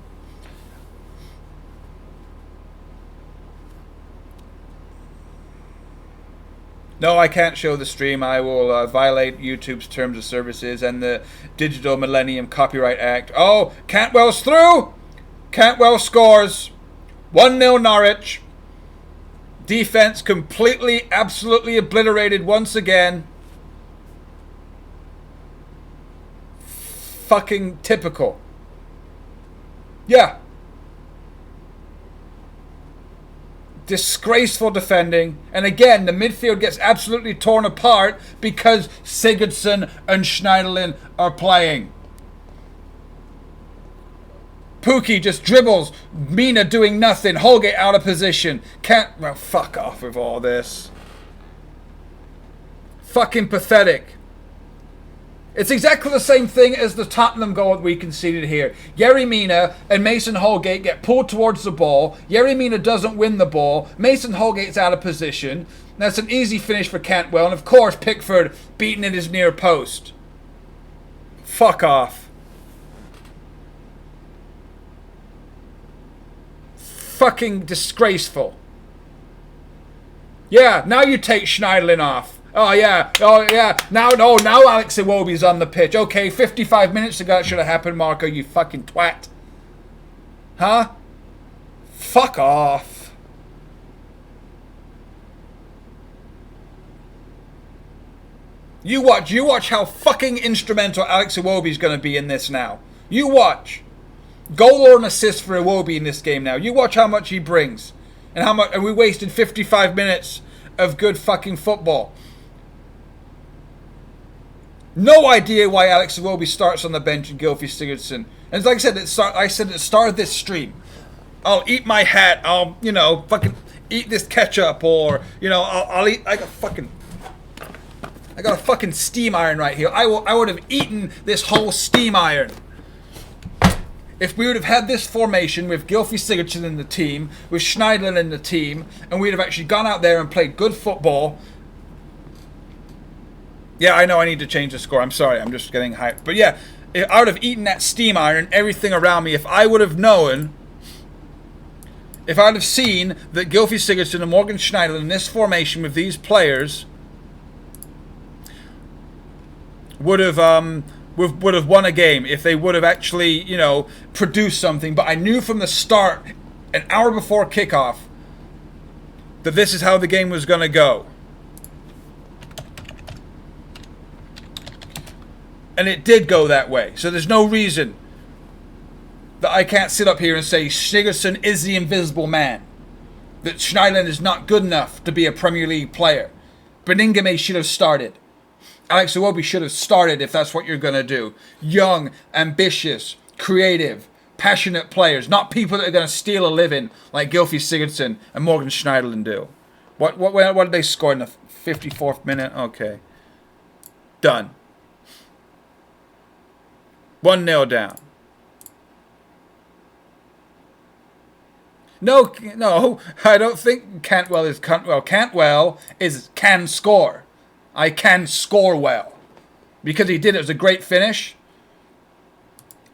No, I can't show the stream. I will violate YouTube's terms of services and the Digital Millennium Copyright Act. Oh, Cantwell's through. Cantwell scores. 1-0 Norwich. Defense completely, absolutely obliterated once again. Fucking typical. Yeah. Disgraceful defending. And again, the midfield gets absolutely torn apart because Sigurdsson and Schneiderlin are playing. Pookie just dribbles. Mina doing nothing. Holgate out of position. Well, fuck off with all this. Fucking pathetic. It's exactly the same thing as the Tottenham goal that we conceded here. Yerry Mina and Mason Holgate get pulled towards the ball. Yerry Mina doesn't win the ball. Mason Holgate's out of position. That's an easy finish for Cantwell. And of course, Pickford beaten at his near post. Fuck off. Fucking disgraceful. Yeah, now you take Schneiderlin off. Oh yeah. Now Alex Iwobi's on the pitch. Okay, 55 minutes ago it should have happened, Marco, you fucking twat. Huh? Fuck off. You watch how fucking instrumental Alex Iwobi's gonna be in this now. You watch. Goal or an assist for Iwobi in this game now. You watch how much he brings. And we wasted 55 minutes of good fucking football. No idea why Alex Iwobi starts on the bench and Gylfi Sigurdsson. And like I said, I said at the start of this stream, I'll eat my hat. I'll, fucking eat this ketchup, or I'll eat. I got a fucking steam iron right here. I would have eaten this whole steam iron if we would have had this formation with Gylfi Sigurdsson in the team, with Schneiderlin in the team, and we'd have actually gone out there and played good football. Yeah, I know I need to change the score. I'm sorry. I'm just getting hyped. But yeah, I would have eaten that steam iron and everything around me if I would have known, if I would have seen that Gylfi Sigurdsson and Morgan Schneiderlin in this formation with these players would have won a game, if they would have actually, produced something. But I knew from the start, an hour before kickoff, that this is how the game was going to go. And it did go that way. So there's no reason that I can't sit up here and say Sigurdsson is the invisible man. That Schneiderlin is not good enough to be a Premier League player. Beningame should have started. Alex Iwobi should have started if that's what you're going to do. Young, ambitious, creative, passionate players. Not people that are going to steal a living like Gylfi Sigurdsson and Morgan Schneiderlin do. What did they score in the 54th minute? Okay. Done. 1-0 down. No, I don't think Cantwell is Cantwell. Cantwell can score. I can score well. Because he did. It was a great finish.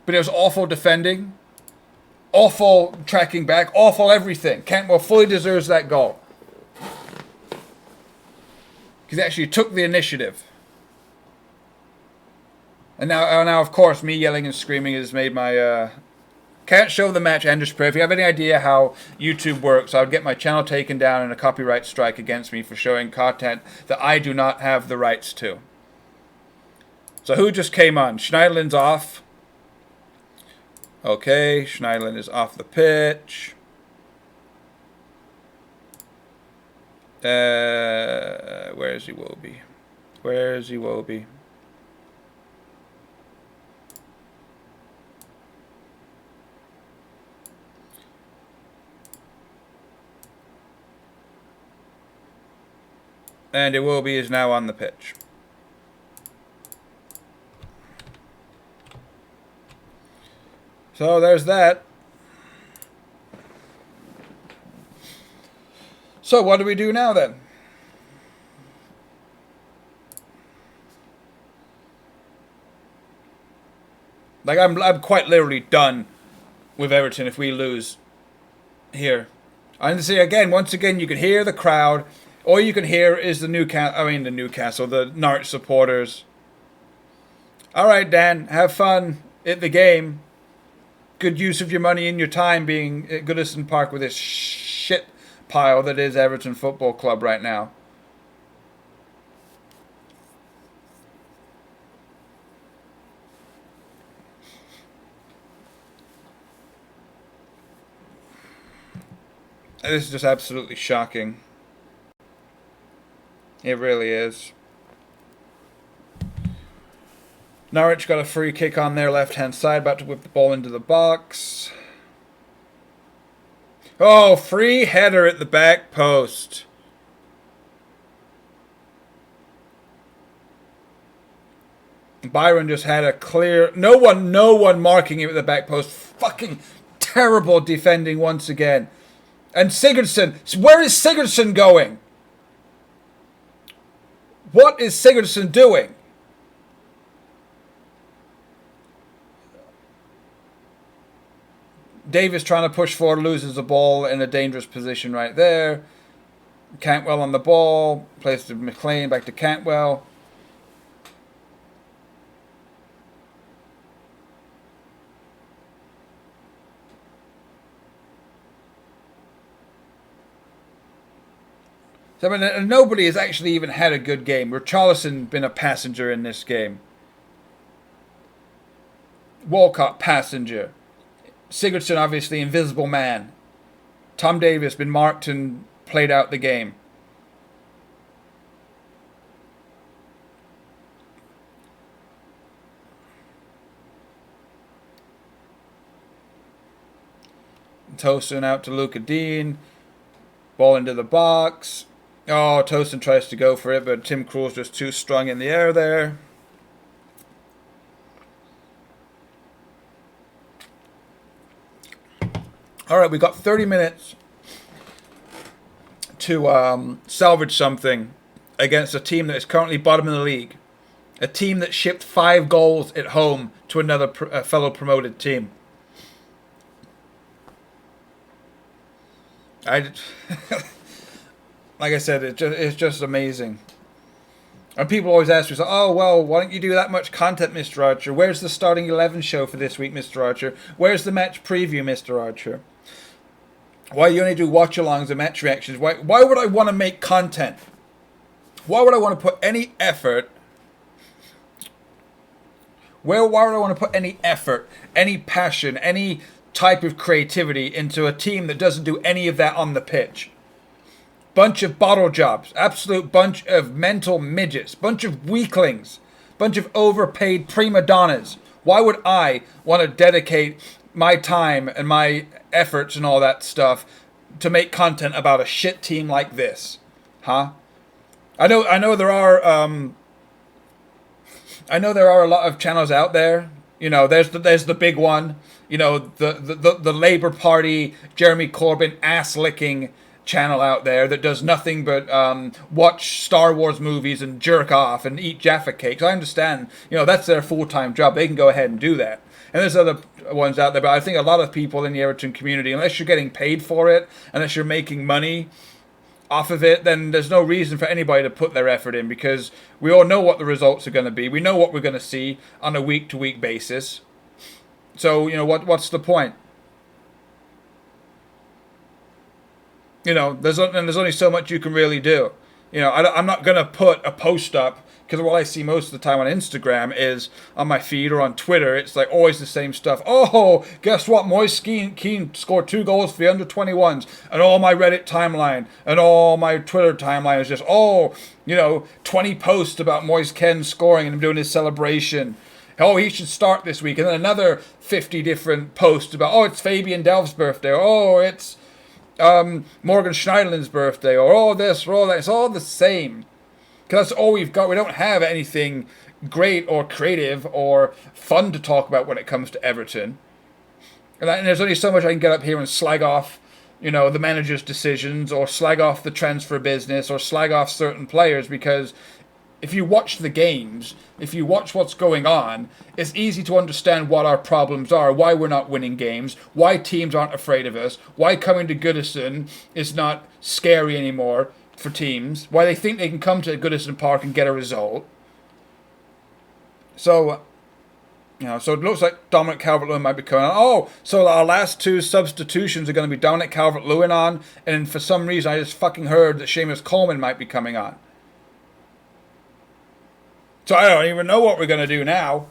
But it was awful defending. Awful tracking back. Awful everything. Cantwell fully deserves that goal. Because he actually took the initiative. And now, of course, me yelling and screaming has made my... Can't show the match Anders Prayer. If you have any idea how YouTube works, I would get my channel taken down and a copyright strike against me for showing content that I do not have the rights to. So who just came on? Schneiderlin's off. Okay, Schneiderlin is off the pitch. Where is Iwobi? Where is Iwobi? And Iwobi is now on the pitch. So there's that. So what do we do now then? Like, I'm quite literally done with Everton if we lose here. And see, once again, you can hear the crowd. All you can hear is the Norwich supporters. All right, Dan, have fun at the game. Good use of your money and your time being at Goodison Park with this shit pile that is Everton Football Club right now. This is just absolutely shocking. It really is. Norwich got a free kick on their left-hand side, about to whip the ball into the box. Oh, free header at the back post. Byron just had a clear... No one marking him at the back post. Fucking terrible defending once again. And Sigurdsson, where is Sigurdsson going? What is Sigurdsson doing? Davis trying to push forward, loses the ball in a dangerous position right there. Cantwell on the ball, plays to McLean, back to Cantwell. So, I mean, nobody has actually even had a good game. Richarlison been a passenger in this game. Walcott, passenger. Sigurdsson, obviously, invisible man. Tom Davis been marked and played out the game. Tosin out to Luca Dean. Ball into the box. Oh, Tosin tries to go for it, but Tim Krul's just too strong in the air there. All right, we got 30 minutes to salvage something against a team that is currently bottom of the league. A team that shipped 5 goals at home to another fellow promoted team. Like I said, it's just amazing. And people always ask me, so, oh, well, why don't you do that much content, Mr. Archer? Where's the starting 11 show for this week, Mr. Archer? Where's the match preview, Mr. Archer? Why you only do watch-alongs and match reactions? Why would I want to make content? Why would I want to put any effort? Why would I want to put any effort, any passion, any type of creativity into a team that doesn't do any of that on the pitch? Bunch of bottle jobs, absolute bunch of mental midgets, bunch of weaklings, bunch of overpaid prima donnas. Why would I want to dedicate my time and my efforts and all that stuff to make content about a shit team like this? Huh? I know there are a lot of channels out there. You know, there's the big one. You know, the Labour Party, Jeremy Corbyn ass licking channel out there that does nothing but watch Star Wars movies and jerk off and eat Jaffa cakes. I understand, you know, that's their full-time job. They can go ahead and do that. And there's other ones out there, but I think a lot of people in the Everton community, unless you're getting paid for it, unless you're making money off of it, then there's no reason for anybody to put their effort in, because we all know what the results are going to be. We know what we're going to see on a week-to-week basis. So, you know, what's the point? You know, there's only so much you can really do. You know, I'm not going to put a post up, because what I see most of the time on Instagram is on my feed or on Twitter, it's like always the same stuff. Oh, guess what? Moise Keane scored 2 goals for the under-21s. And all my Reddit timeline and all my Twitter timeline is just, 20 posts about Moise Keane scoring and him doing his celebration. Oh, he should start this week. And then another 50 different posts about, it's Fabian Delph's birthday. Or, it's Morgan Schneiderlin's birthday, or all this, or all that. It's all the same. Because that's all we've got. We don't have anything great or creative or fun to talk about when it comes to Everton. And there's only so much I can get up here and slag off, the manager's decisions, or slag off the transfer business, or slag off certain players, because if you watch the games, if you watch what's going on, it's easy to understand what our problems are, why we're not winning games, why teams aren't afraid of us, why coming to Goodison is not scary anymore for teams, why they think they can come to Goodison Park and get a result. So, so it looks like Dominic Calvert-Lewin might be coming on. Oh, so our last two substitutions are going to be Dominic Calvert-Lewin on, and for some reason I just fucking heard that Seamus Coleman might be coming on. So I don't even know what we're going to do now.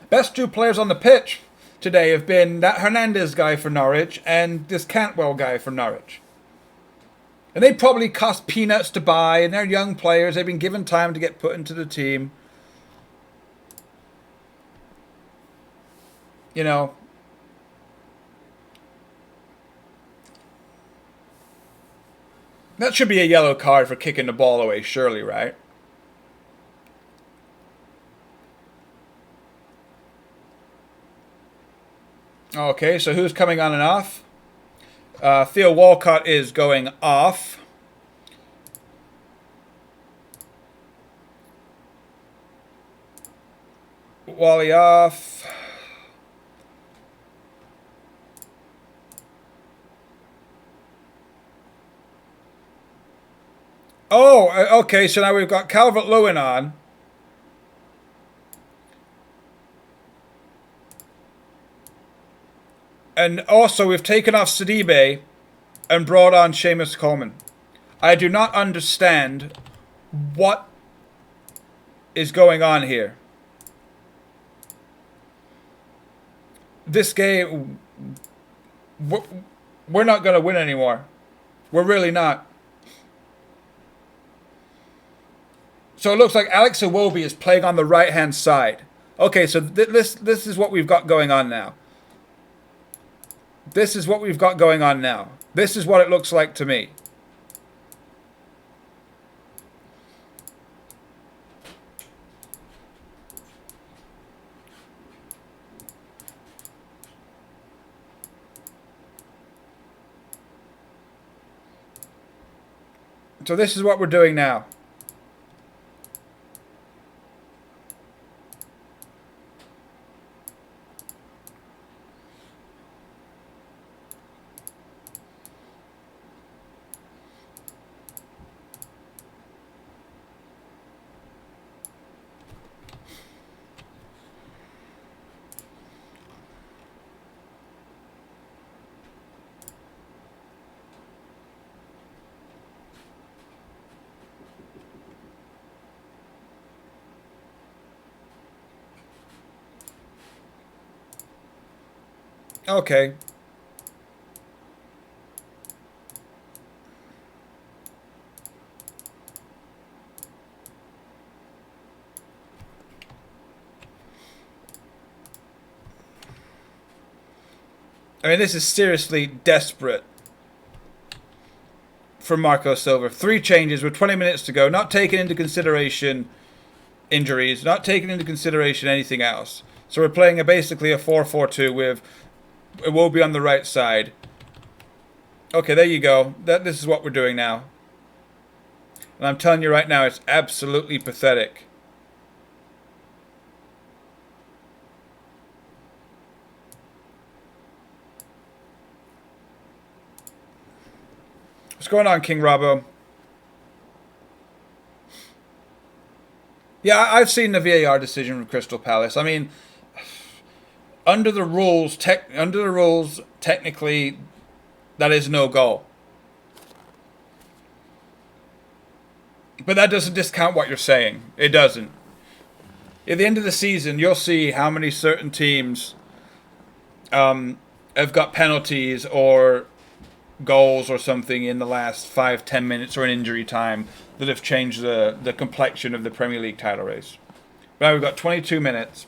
Best two players on the pitch today have been that Hernandez guy for Norwich and this Cantwell guy for Norwich. And they probably cost peanuts to buy, and they're young players. They've been given time to get put into the team. That should be a yellow card for kicking the ball away, surely, right? Okay, so who's coming on and off? Theo Walcott is going off. Wally off. Oh, okay, so now we've got Calvert-Lewin on. And also we've taken off Sidibe and brought on Seamus Coleman. I do not understand what is going on here. This game, we're not going to win anymore. We're really not. So it looks like Alex Iwobi is playing on the right-hand side. Okay, so this is what we've got going on now. This is what we've got going on now. This is what it looks like to me. So this is what we're doing now. Okay. I mean, this is seriously desperate for Marco Silva. 3 changes with 20 minutes to go, not taking into consideration injuries, not taking into consideration anything else. So we're playing basically a 4-4-2 with Iwobi on the right side. Okay, there you go. This is what we're doing now. And I'm telling you right now, it's absolutely pathetic. What's going on, King Robbo? Yeah, I've seen the VAR decision from Crystal Palace. I mean, under the rules, technically, that is no goal. But that doesn't discount what you're saying. It doesn't. At the end of the season, you'll see how many certain teams have got penalties or goals or something in the last 5-10 minutes or in injury time that have changed the complexion of the Premier League title race. Now we've got 22 minutes.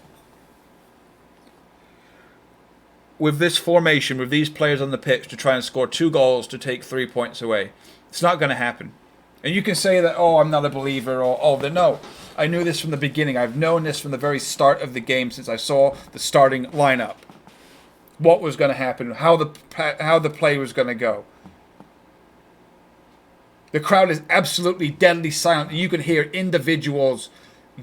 with this formation, with these players on the pitch, to try and score 2 goals to take 3 points away. It's not going to happen. And you can say that, oh, I'm not a believer, or, oh, no. I knew this from the beginning. I've known this from the very start of the game since I saw the starting lineup. What was going to happen, how the play was going to go. The crowd is absolutely deadly silent. You can hear individuals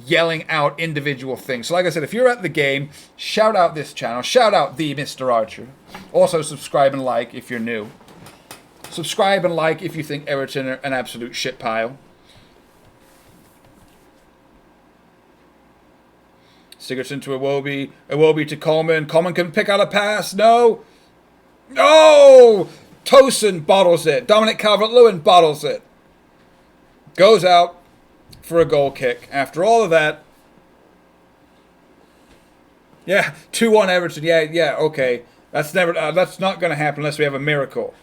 yelling out individual things. So like I said, if you're at the game, shout out this channel. Shout out the Mr. Archer. Also subscribe and like if you're new. Subscribe and like if you think Everton are an absolute shit pile. Sigurdsson to Iwobi. Iwobi to Coleman. Coleman can pick out a pass. No. No! Tosin bottles it. Dominic Calvert-Lewin bottles it. Goes out for a goal kick. After all of that. Yeah, 2-1 Everton. Yeah, okay. That's not going to happen unless we have a miracle.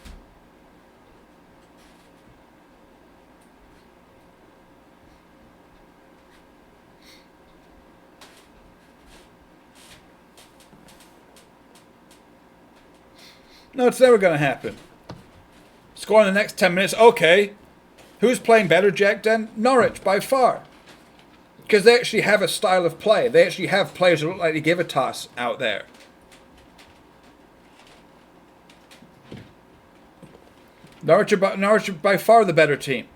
No, it's never going to happen. Score in the next 10 minutes. Okay. Who's playing better, Jack, than Norwich, by far? Because they actually have a style of play. They actually have players who look like they give a toss out there. Norwich are by far the better team.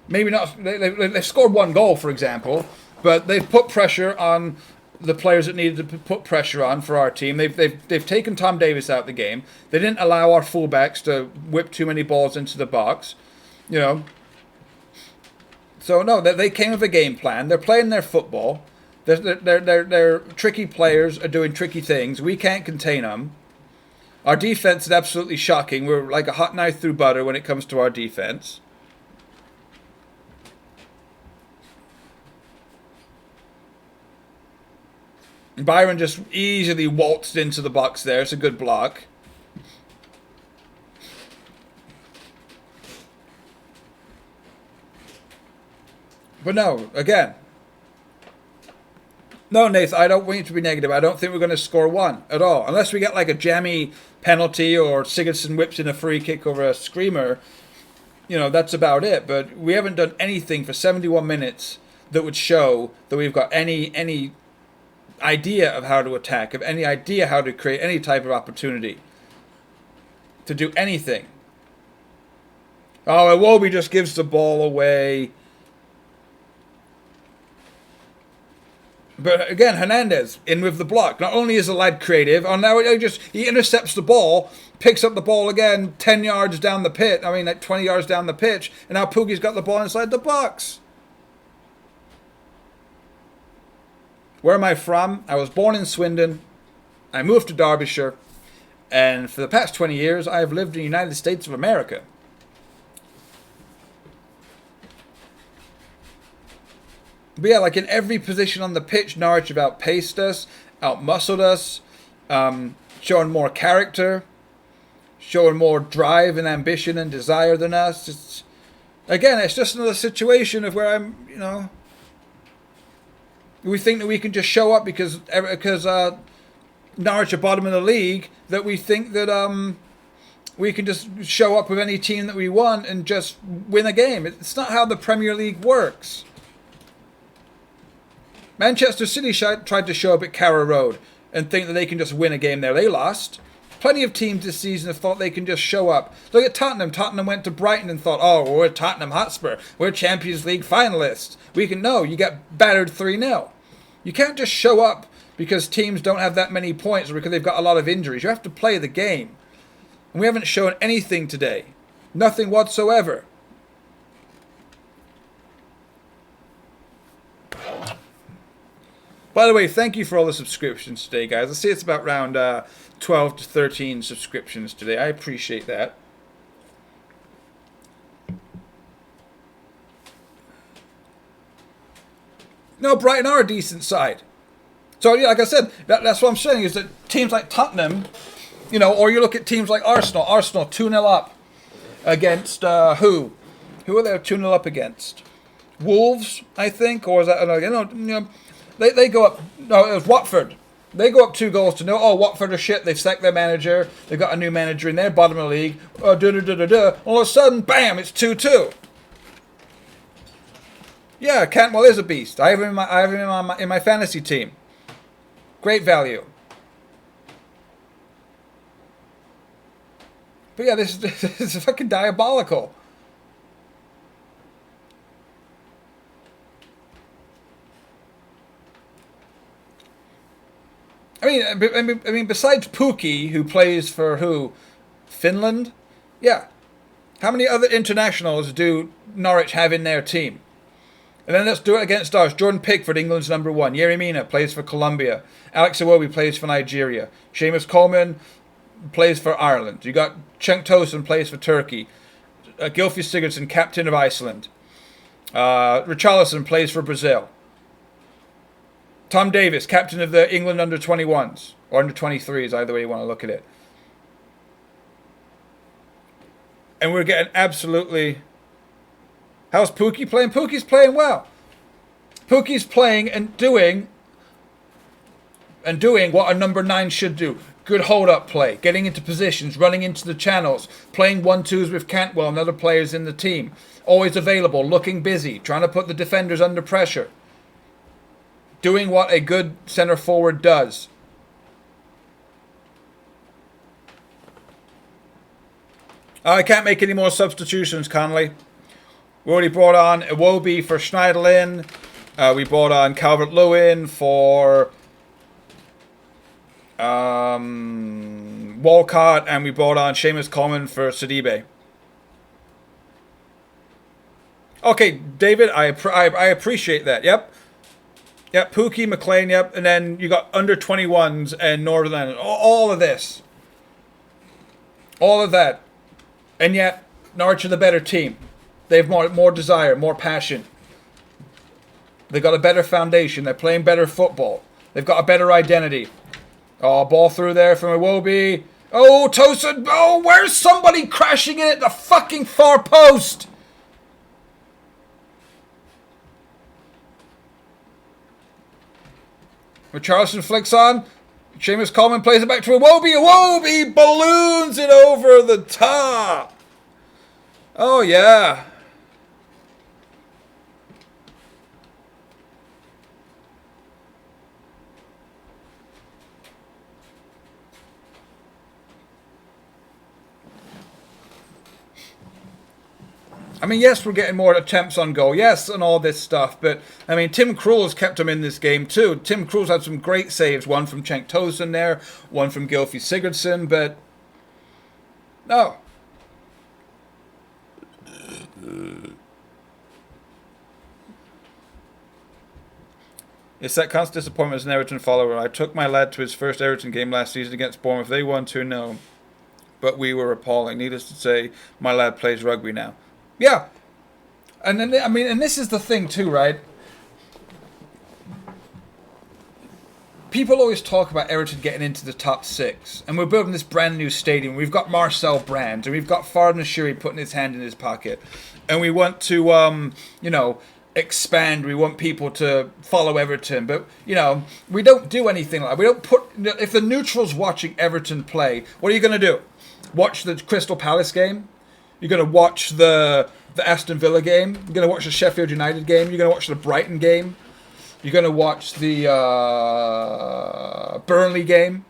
Maybe not. They've scored 1 goal, for example, but they've put pressure on the players that needed to put pressure on for our team. They've taken Tom Davies out of the game. They didn't allow our fullbacks to whip too many balls into the box. You know. So no, they came with a game plan. They're playing their football. They're tricky players are doing tricky things. We can't contain them. Our defense is absolutely shocking. We're like a hot knife through butter when it comes to our defense. Byron just easily waltzed into the box there. It's a good block. But no, again. No, Nathan, I don't want you to be negative. I don't think we're going to score 1 at all. Unless we get like a jammy penalty or Sigurdsson whips in a free kick over a screamer. You know, that's about it. But we haven't done anything for 71 minutes that would show that we've got any idea of how to attack, of any idea how to create any type of opportunity to do anything. Oh, Iwobi just gives the ball away. But again, Hernandez in with the block. Not only is the lad creative, oh now he intercepts the ball, picks up the ball again 10 yards down the pitch. I mean, like 20 yards down the pitch, and now Poogie's got the ball inside the box. Where am I from? I was born in Swindon. I moved to Derbyshire. And for the past 20 years, I have lived in the United States of America. But yeah, like in every position on the pitch, Norwich have outpaced us, outmuscled us, showing more character, showing more drive and ambition and desire than us. It's just another situation of where I'm, you know... We think that we can just show up because Norwich are bottom of the league, that we think that we can just show up with any team that we want and just win a game. It's not how the Premier League works. Manchester City tried to show up at Carrow Road and think that they can just win a game there. They lost. Plenty of teams this season have thought they can just show up. Look at Tottenham. Tottenham went to Brighton and thought, oh, we're Tottenham Hotspur. We're Champions League finalists. You get battered 3-0. You can't just show up because teams don't have that many points or because they've got a lot of injuries. You have to play the game. And we haven't shown anything today. Nothing whatsoever. By the way, thank you for all the subscriptions today, guys. I see it's about around 12 to 13 subscriptions today. I appreciate that. No, Brighton are a decent side. So, yeah, like I said, that's what I'm saying, is that teams like Tottenham, you know, or you look at teams like Arsenal. Arsenal 2-0 up against who? Who are they 2-0 up against? Wolves, I think? Or is that, they go up, no, it was Watford. They go up 2-0. Oh, Watford are shit. They've sacked their manager. They've got a new manager in there, bottom of the league. All of a sudden, bam, it's 2-2. Yeah, Cantwell is a beast. I have him in my fantasy team. Great value. But yeah, this is fucking diabolical. I mean, besides Pukki, who plays for who? Finland? Yeah. How many other internationals do Norwich have in their team? And then let's do it against ours. Jordan Pickford, England's number 1. Yerry Mina plays for Colombia. Alex Iwobi plays for Nigeria. Seamus Coleman plays for Ireland. You got Cenk Tosun plays for Turkey. Gylfi Sigurdsson, captain of Iceland. Richarlison plays for Brazil. Tom Davis, captain of the England under-21s. Or under-23s, either way you want to look at it. And we're getting absolutely... How's Pukki playing? Pukki's playing well. Pukki's playing and doing what a number 9 should do. Good hold-up play, getting into positions, running into the channels, playing 1-2s with Cantwell and other players in the team. Always available, looking busy, trying to put the defenders under pressure. Doing what a good centre forward does. I can't make any more substitutions, Conley. We already brought on Iwobi for Schneiderlin. We brought on Calvert-Lewin for Walcott, and we brought on Seamus Coleman for Sidibe. Okay, David, I appreciate that. Yep, Pukki, McLean, yep, and then you got under 21s and Northern Ireland. All of this, all of that, and yet Norwich are the better team. They have more desire, more passion. They've got a better foundation. They're playing better football. They've got a better identity. Oh, ball through there from Iwobi. Oh, Tosun. Oh, where's somebody crashing in at the fucking far post? Richarlison flicks on. Seamus Coleman plays it back to Iwobi. Iwobi balloons it over the top. Oh, yeah. I mean, yes, we're getting more attempts on goal. Yes, and all this stuff. But, I mean, Tim Krul's kept him in this game, too. Tim Krul's had some great saves. One from Cenk Tosun there. One from Gylfi Sigurdsson. But, no. It's that constant disappointment as an Everton follower. I took my lad to his first Everton game last season against Bournemouth. They won 2-0. But we were appalling. Needless to say, my lad plays rugby now. Yeah. And then, I mean, and this is the thing too, right? People always talk about Everton getting into the top 6. And we're building this brand new stadium. We've got Marcel Brand. And we've got Fardan Shiri putting his hand in his pocket. And we want to, expand. We want people to follow Everton. But, we don't do anything like that. We don't put... If the neutral's watching Everton play, what are you going to do? Watch the Crystal Palace game? You're going to watch the Aston Villa game? You're going to watch the Sheffield United game? You're going to watch the Brighton game? You're going to watch the Burnley game?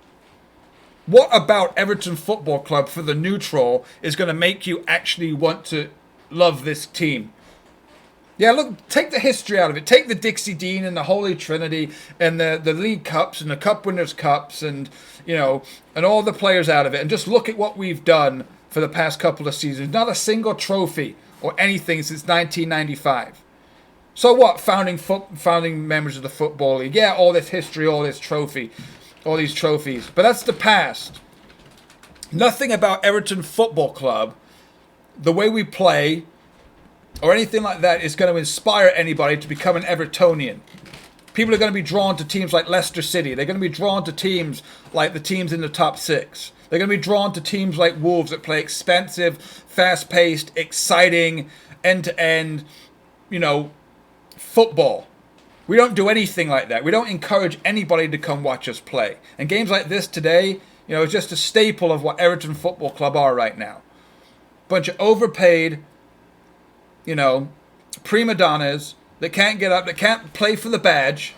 What about Everton Football Club for the neutral is going to make you actually want to love this team? Yeah, look, take the history out of it. Take the Dixie Dean and the Holy Trinity and the League Cups and the Cup Winners' Cups and, and all the players out of it. And just look at what we've done for the past couple of seasons. Not a single trophy or anything since 1995. So what? Founding members of the Football League. Yeah, all this history, all these trophies. But that's the past. Nothing about Everton Football Club, the way we play, or anything like that is going to inspire anybody to become an Evertonian. People are going to be drawn to teams like Leicester City. They're going to be drawn to teams like the teams in the top 6. They're going to be drawn to teams like Wolves that play expensive, fast-paced, exciting, end-to-end, football. We don't do anything like that. We don't encourage anybody to come watch us play. And games like this today, is just a staple of what Everton Football Club are right now. Bunch of overpaid, prima donnas that can't get up, that can't play for the badge,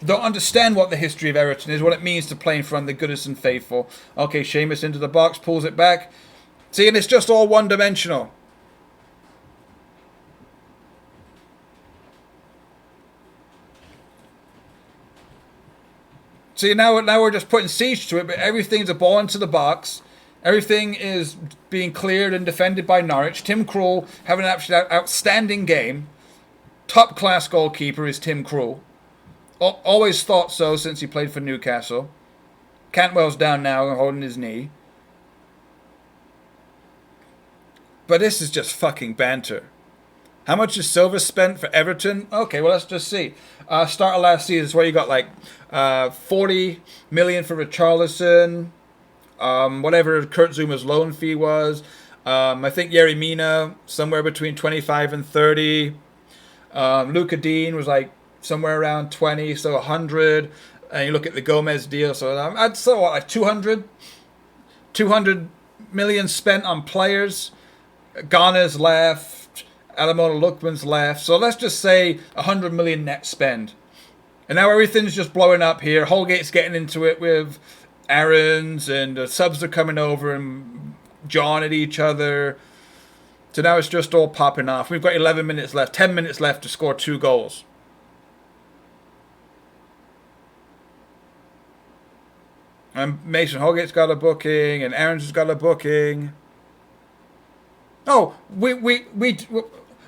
don't understand what the history of Everton is, what it means to play in front of the Goodison faithful. Okay, Seamus into the box, pulls it back. See, and it's just all one-dimensional. See, now we're just putting siege to it, but everything's a ball into the box. Everything is being cleared and defended by Norwich. Tim Krul having an absolute outstanding game. Top-class goalkeeper is Tim Krul. Always thought so since he played for Newcastle. Cantwell's down now and holding his knee. But this is just fucking banter. How much is Silva spent for Everton? Okay, well, let's just see. Start of last season is where you got 40 million for Richarlison, whatever Kurt Zuma's loan fee was. I think Yerry Mina, somewhere between 25 and 30. Luca Dean was somewhere around 20, so 100. And you look at the Gomez deal, so I'd say 200 million spent on players. Ghana's left. Alamola Lookman's left. So let's just say 100 million net spend. And now everything's just blowing up here. Holgate's getting into it with Aarons, and the subs are coming over and jawing at each other. So now it's just all popping off. We've got 11 minutes left, 10 minutes left to score 2 goals. And Mason Holgate's got a booking, and Aarons has got a booking. Oh, we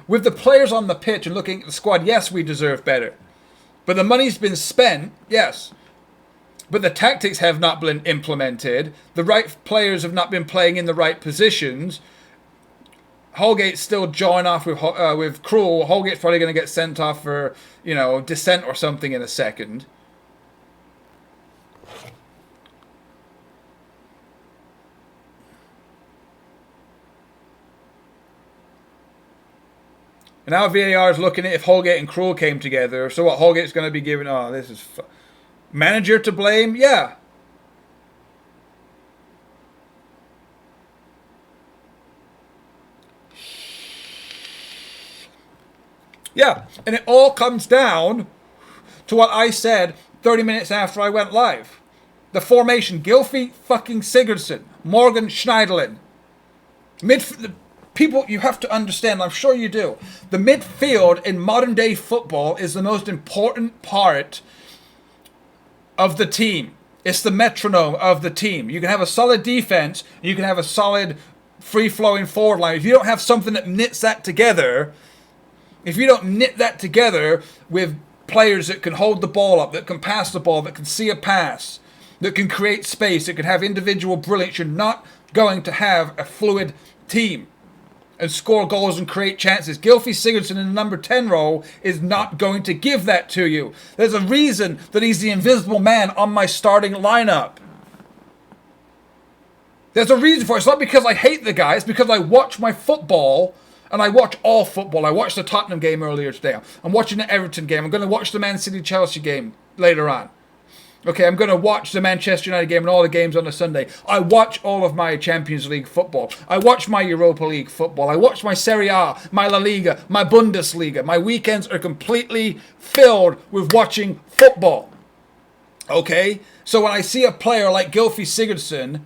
with the players on the pitch and looking at the squad, yes, we deserve better. But the money's been spent, yes. But the tactics have not been implemented. The right players have not been playing in the right positions. Holgate's still jawing off with Krul. Holgate's probably going to get sent off for, dissent or something in a second. And now VAR is looking at if Holgate and Krul came together. So what, Holgate's going to be given... Oh, this is... Manager to blame? Yeah. Yeah. And it all comes down to what I said 30 minutes after I went live. The formation. Gylfi fucking Sigurdsson. Morgan Schneiderlin. People, you have to understand, I'm sure you do. The midfield in modern day football is the most important part of the team. It's the metronome of the team. You can have a solid defense, you can have a solid free-flowing forward line. If you don't have something that knits that together, if you don't knit that together with players that can hold the ball up, that can pass the ball, that can see a pass, that can create space, that can have individual brilliance, you're not going to have a fluid team and score goals and create chances. Gylfi Sigurdsson in the number 10 role is not going to give that to you. There's a reason that he's the invisible man on my starting lineup. There's a reason for it. It's not because I hate the guy. It's because I watch my football, and I watch all football. I watched the Tottenham game earlier today. I'm watching the Everton game. I'm going to watch the Man City-Chelsea game later on. Okay, I'm going to watch the Manchester United game and all the games on a Sunday. I watch all of my Champions League football. I watch my Europa League football. I watch my Serie A, my La Liga, my Bundesliga. My weekends are completely filled with watching football. Okay? So when I see a player like Gylfi Sigurdsson,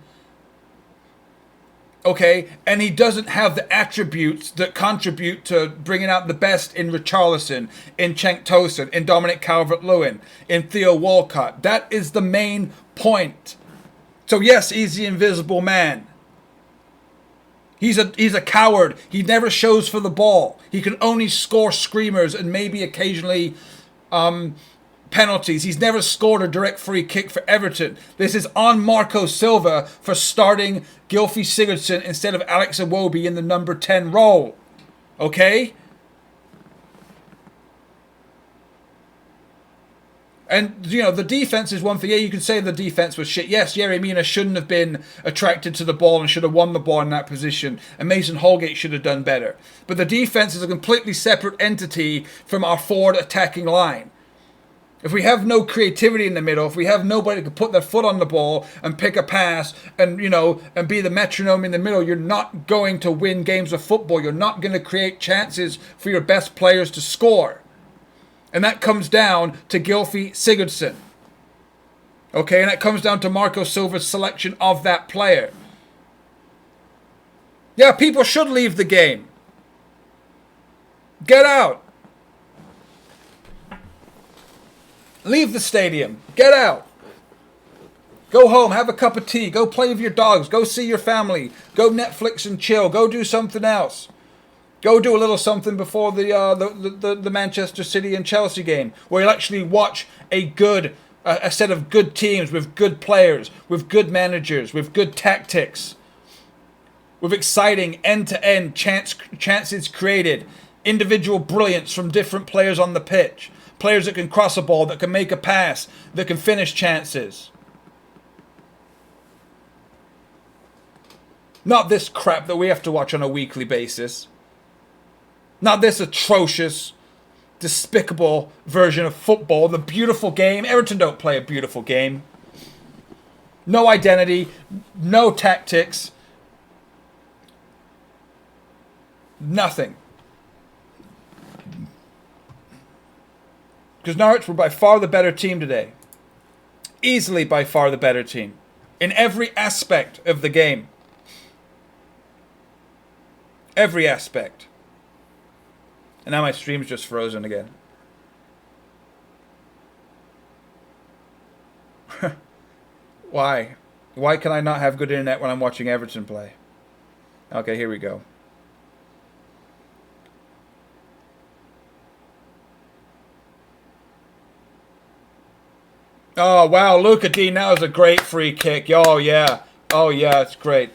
okay, and he doesn't have the attributes that contribute to bringing out the best in Richarlison, in Cenk Tosun, in Dominic Calvert-Lewin, in Theo Walcott. That is the main point. So yes, he's the invisible man. He's a coward. He never shows for the ball. He can only score screamers and maybe occasionally penalties. He's never scored a direct free kick for Everton. This is on Marco Silva for starting Gylfi Sigurdsson instead of Alex Iwobi in the number 10 role. Okay? And, the defense is one thing. Yeah, you can say the defense was shit. Yes, Yerry Mina shouldn't have been attracted to the ball and should have won the ball in that position. And Mason Holgate should have done better. But the defense is a completely separate entity from our forward attacking line. if we have no creativity in the middle, if we have nobody who can put their foot on the ball and pick a pass and, and be the metronome in the middle, you're not going to win games of football. You're not going to create chances for your best players to score. And that comes down to Gylfi Sigurdsson. Okay, and that comes down to Marco Silva's selection of that player. Yeah, people should leave the game. Get out. Leave the stadium. Get out. Go home. Have a cup of tea. Go play with your dogs. Go see your family. Go Netflix and chill. Go do something else. Go do a little something before the Manchester City and Chelsea game, where you'll actually watch a set of good teams with good players, with good managers, with good tactics, with exciting end-to-end chances created, individual brilliance from different players on the pitch. Players that can cross a ball, that can make a pass, that can finish chances. Not this crap that we have to watch on a weekly basis. Not this atrocious, despicable version of football. The beautiful game. Everton don't play a beautiful game. No identity. No tactics. Nothing. Because Norwich were by far the better team today. Easily by far the better team. In every aspect of the game. Every aspect. And now my stream's just frozen again. Why? Why can I not have good internet when I'm watching Everton play? Okay, here we go. Oh, wow, Luca Dean, that was a great free kick. Oh, yeah. Oh, yeah, it's great.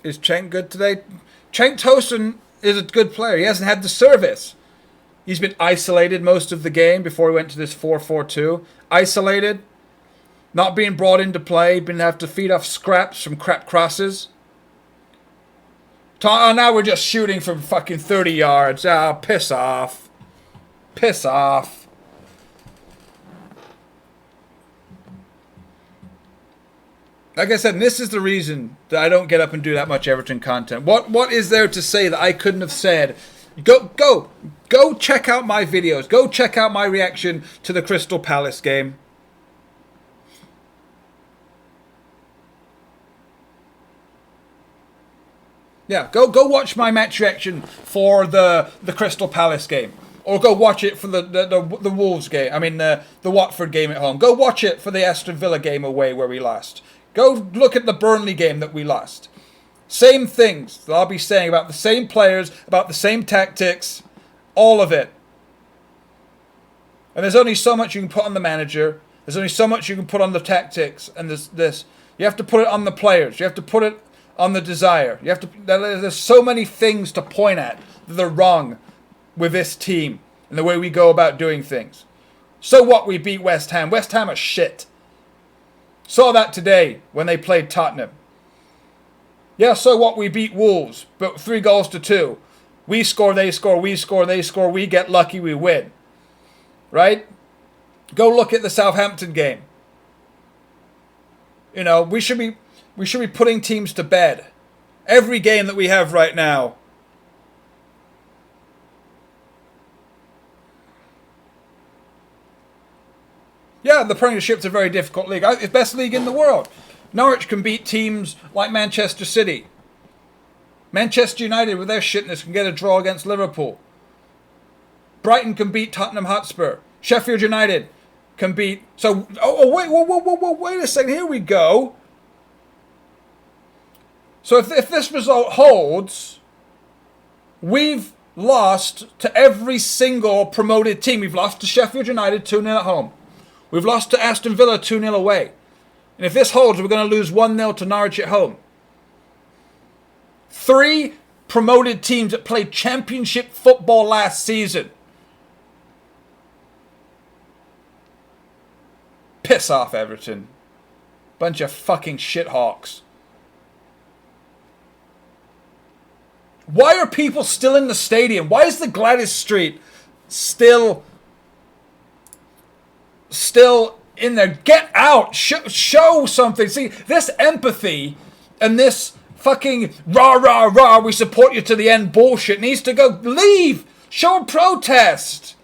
Is Cenk good today? Cenk Tosun is a good player. He hasn't had the service. He's been isolated most of the game before he went to this 4-4-2. Isolated. Not being brought into play. Been have to feed off scraps from crap crosses. Oh, now we're just shooting from fucking 30 yards. Ah, piss off. Piss off. Like I said, this is the reason that I don't get up and do that much Everton content. What is there to say that I couldn't have said? Go check out my videos. Go check out my reaction to the Crystal Palace game. Yeah, go watch my match reaction for the Crystal Palace game. Or go watch it for the Wolves game. I mean, the Watford game at home. Go watch it for the Aston Villa game away where we lost. Go look at the Burnley game that we lost. Same things that I'll be saying about the same players, about the same tactics, all of it. And there's only so much you can put on the manager. There's only so much you can put on the tactics. And this. You have to put it on the players. You have to put it on the desire. You have to. There's so many things to point at that are wrong with this team and the way we go about doing things. So what? We beat West Ham. West Ham are shit. Saw that today when they played Tottenham. Yeah, so what? We beat Wolves, but 3-2. We score, they score, we score, they score, we get lucky, we win. Right? Go look at the Southampton game. You know, we should be putting teams to bed. Every game that we have right now. Yeah, the Premiership's a very difficult league. It's the best league in the world. Norwich can beat teams like Manchester City. Manchester United, with their shitness, can get a draw against Liverpool. Brighton can beat Tottenham Hotspur. Sheffield United can beat... wait a second. Here we go. So if this result holds, we've lost to every single promoted team. We've lost to Sheffield United 2-0 at home. We've lost to Aston Villa 2-0 away. And if this holds, we're going to lose 1-0 to Norwich at home. 3 promoted teams that played championship football last season. Piss off, Everton. Bunch of fucking shithawks. Why are people still in the stadium? Why is the Gladys Street still in there? Get out. Show something. See, this empathy and this fucking rah, rah, rah, we support you to the end bullshit needs to go. Leave. Show a protest.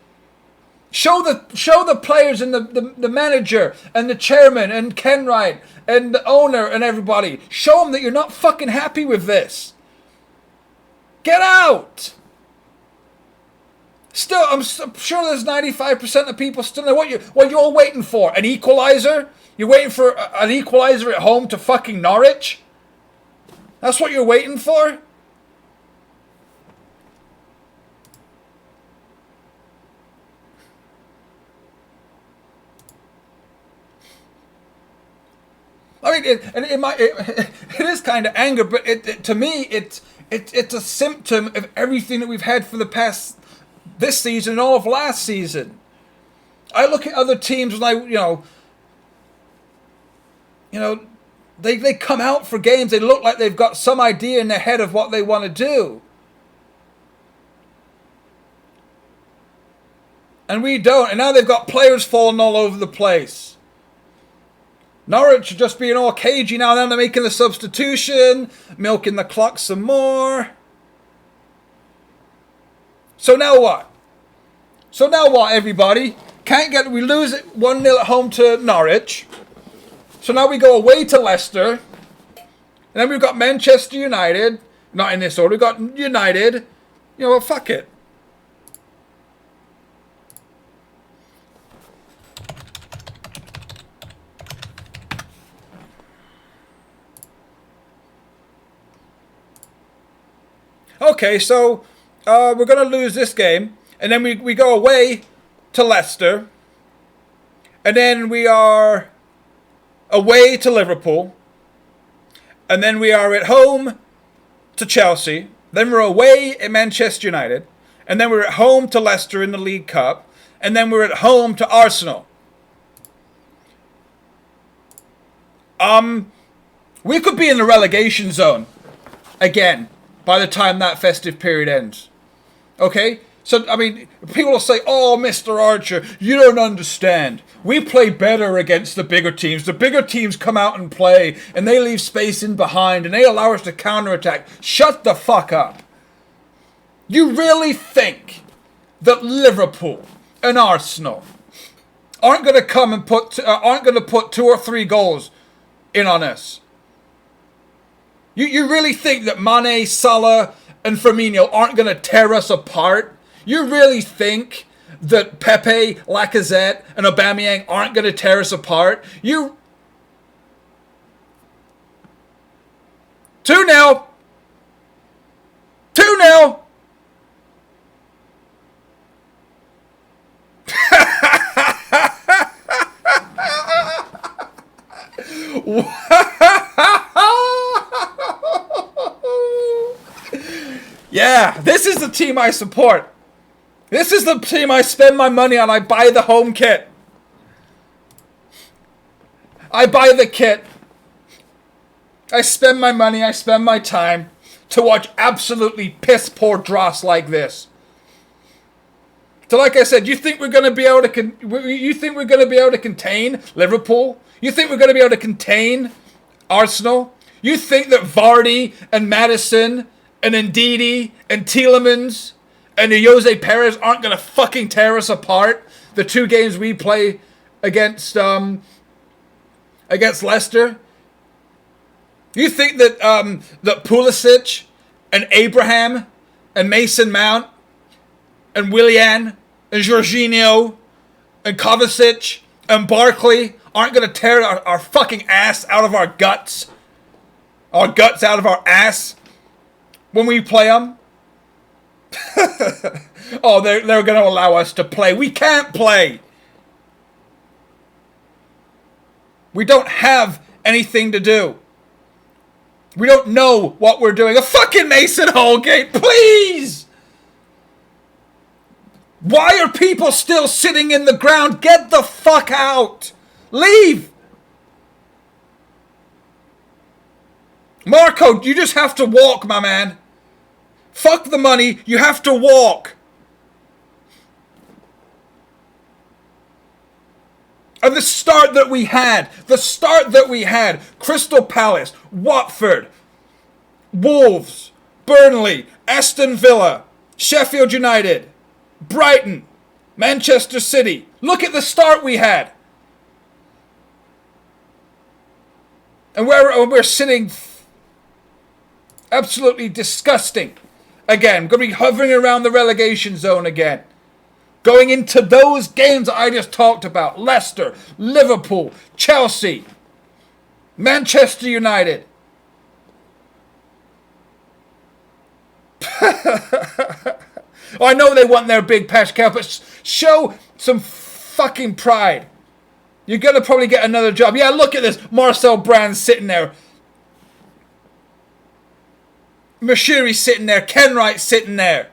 Show the players and the manager and the chairman and Kenwright and the owner and everybody. Show them that you're not fucking happy with this. Get out. Still, I'm sure there's 95% of people still there. What you all waiting for? An equalizer? You're waiting for an equalizer at home to fucking Norwich? That's what you're waiting for? I mean, it is kind of anger, but to me, it's a symptom of everything that we've had for the past this season and all of last season. I look at other teams and they come out for games. They look like they've got some idea in their head of what they want to do, and we don't. And now they've got players falling all over the place. Norwich just being all cagey now, and then they're making the substitution, milking the clock some more. So now what? Everybody? We lose it 1-0 at home to Norwich. So now we go away to Leicester. And then we've got Manchester United. Not in this order. We've got United. Fuck it. Okay, so we're going to lose this game. And then we go away to Leicester. And then we are away to Liverpool. And then we are at home to Chelsea. Then we're away at Manchester United. And then we're at home to Leicester in the League Cup. And then we're at home to Arsenal. We could be in the relegation zone again by the time that festive period ends. Okay? So, I mean, people will say, oh, Mr. Archer, you don't understand. We play better against the bigger teams. The bigger teams come out and play, and they leave space in behind, and they allow us to counterattack. Shut the fuck up. You really think that Liverpool and Arsenal aren't going to come and put 2 or 3 goals in on us? You really think that Mane, Salah, and Firmino aren't going to tear us apart? You really think that Pepe, Lacazette, and Aubameyang aren't going to tear us apart? 2-0. 2-0. Yeah, this is the team I support. This is the team I spend my money on. I buy the home kit. I buy the kit. I spend my money, I spend my time to watch absolutely piss poor dross like this. So like I said, you think we're going to be able to contain Liverpool? You think we're going to be able to contain Arsenal? You think that Vardy and Maddison and Ndidi and Tielemans and Jose Perez aren't going to fucking tear us apart? The 2 games we play against Leicester? You think that that Pulisic and Abraham and Mason Mount and Willian and Jorginho and Kovacic and Barkley aren't going to tear our fucking ass out of our guts? Our guts out of our ass when we play them? Oh, they're going to allow us to play. We can't play. We don't have anything to do. We don't know what we're doing. A fucking Mason Holgate, please! Why are people still sitting in the ground? Get the fuck out! Leave! Marco, you just have to walk, my man. Fuck the money, you have to walk. And the start that we had, Crystal Palace, Watford, Wolves, Burnley, Aston Villa, Sheffield United, Brighton, Manchester City. Look at the start we had. And we're sitting absolutely disgusting. Again, going to be hovering around the relegation zone again. Going into those games that I just talked about. Leicester, Liverpool, Chelsea, Manchester United. I know they want their big Pascal, but show some fucking pride. You're going to probably get another job. Yeah, look at this. Marcel Brand sitting there. Mashiri sitting there. Ken Wright sitting there.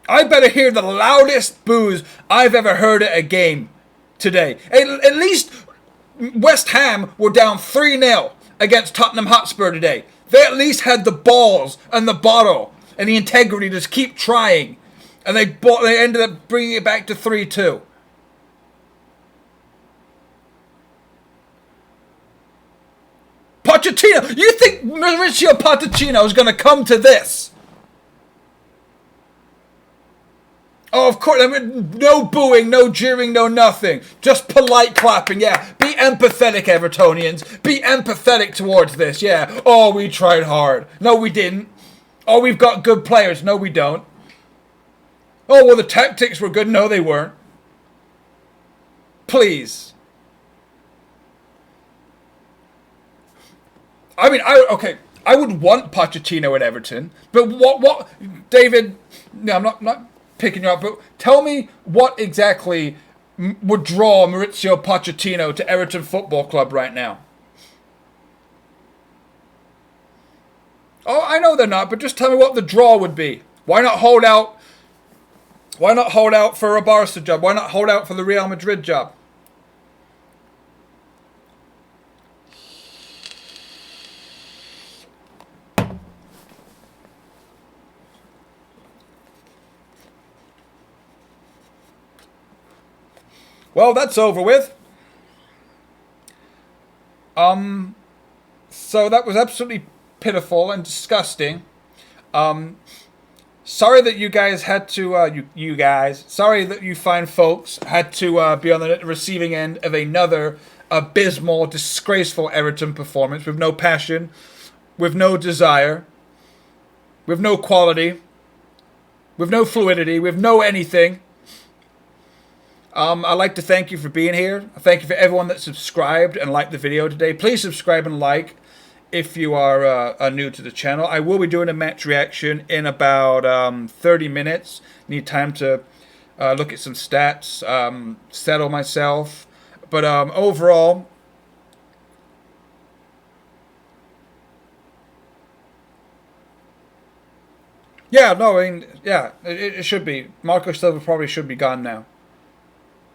I better hear the loudest boos I've ever heard at a game today. At least West Ham were down 3-0 against Tottenham Hotspur today. They at least had the balls and the bottle and the integrity to keep trying. And they ended up bringing it back to 3-2. Pochettino! You think Mauricio Pochettino is going to come to this? Oh, of course. I mean, no booing, no jeering, no nothing. Just polite clapping, yeah. Be empathetic, Evertonians. Be empathetic towards this, yeah. Oh, we tried hard. No, we didn't. Oh, we've got good players. No, we don't. Oh, well, the tactics were good. No, they weren't. Please. I mean, I would want Pochettino at Everton. But what, David, no, I'm not picking you up, but tell me what exactly would draw Mauricio Pochettino to Everton Football Club right now. Oh, I know they're not, but just tell me what the draw would be. Why not hold out? Why not hold out for a Barca job? Why not hold out for the Real Madrid job? Well, that's over with. So that was absolutely pitiful and disgusting. Sorry that you guys had to, sorry that you fine folks had to be on the receiving end of another abysmal, disgraceful Everton performance with no passion, with no desire, with no quality, with no fluidity, with no anything. I'd like to thank you for being here. Thank you for everyone that subscribed and liked the video today. Please subscribe and like if you are new to the channel. I will be doing a match reaction in about 30 minutes. Need time to look at some stats, settle myself. But overall, yeah, no, I mean, yeah, it should be. Marco Silva probably should be gone now.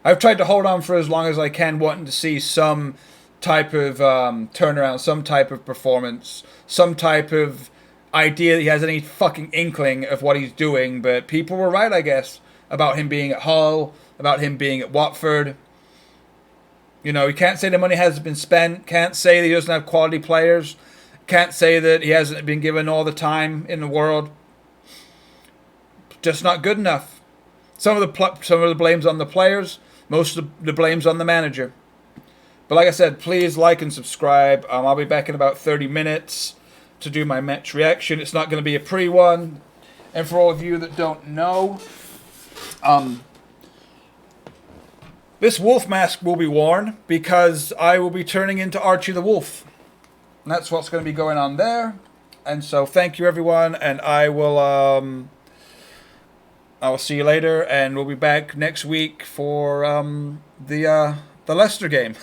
I've tried to hold on for as long as I can, wanting to see some type of turnaround, some type of performance, some type of idea that he has any fucking inkling of what he's doing. But people were right, I guess, about him being at Hull, about him being at Watford. You know, you can't say the money hasn't been spent, can't say that he doesn't have quality players, can't say that he hasn't been given all the time in the world. Just not good enough. Some of the blame's on the players. Most of the blame's on the manager. But like I said, please like and subscribe. I'll be back in about 30 minutes to do my match reaction. It's not going to be a pre-one. And for all of you that don't know, this wolf mask will be worn because I will be turning into Archie the Wolf. And that's what's going to be going on there. And so thank you, everyone. And I will I'll see you later, and we'll be back next week for the Leicester game.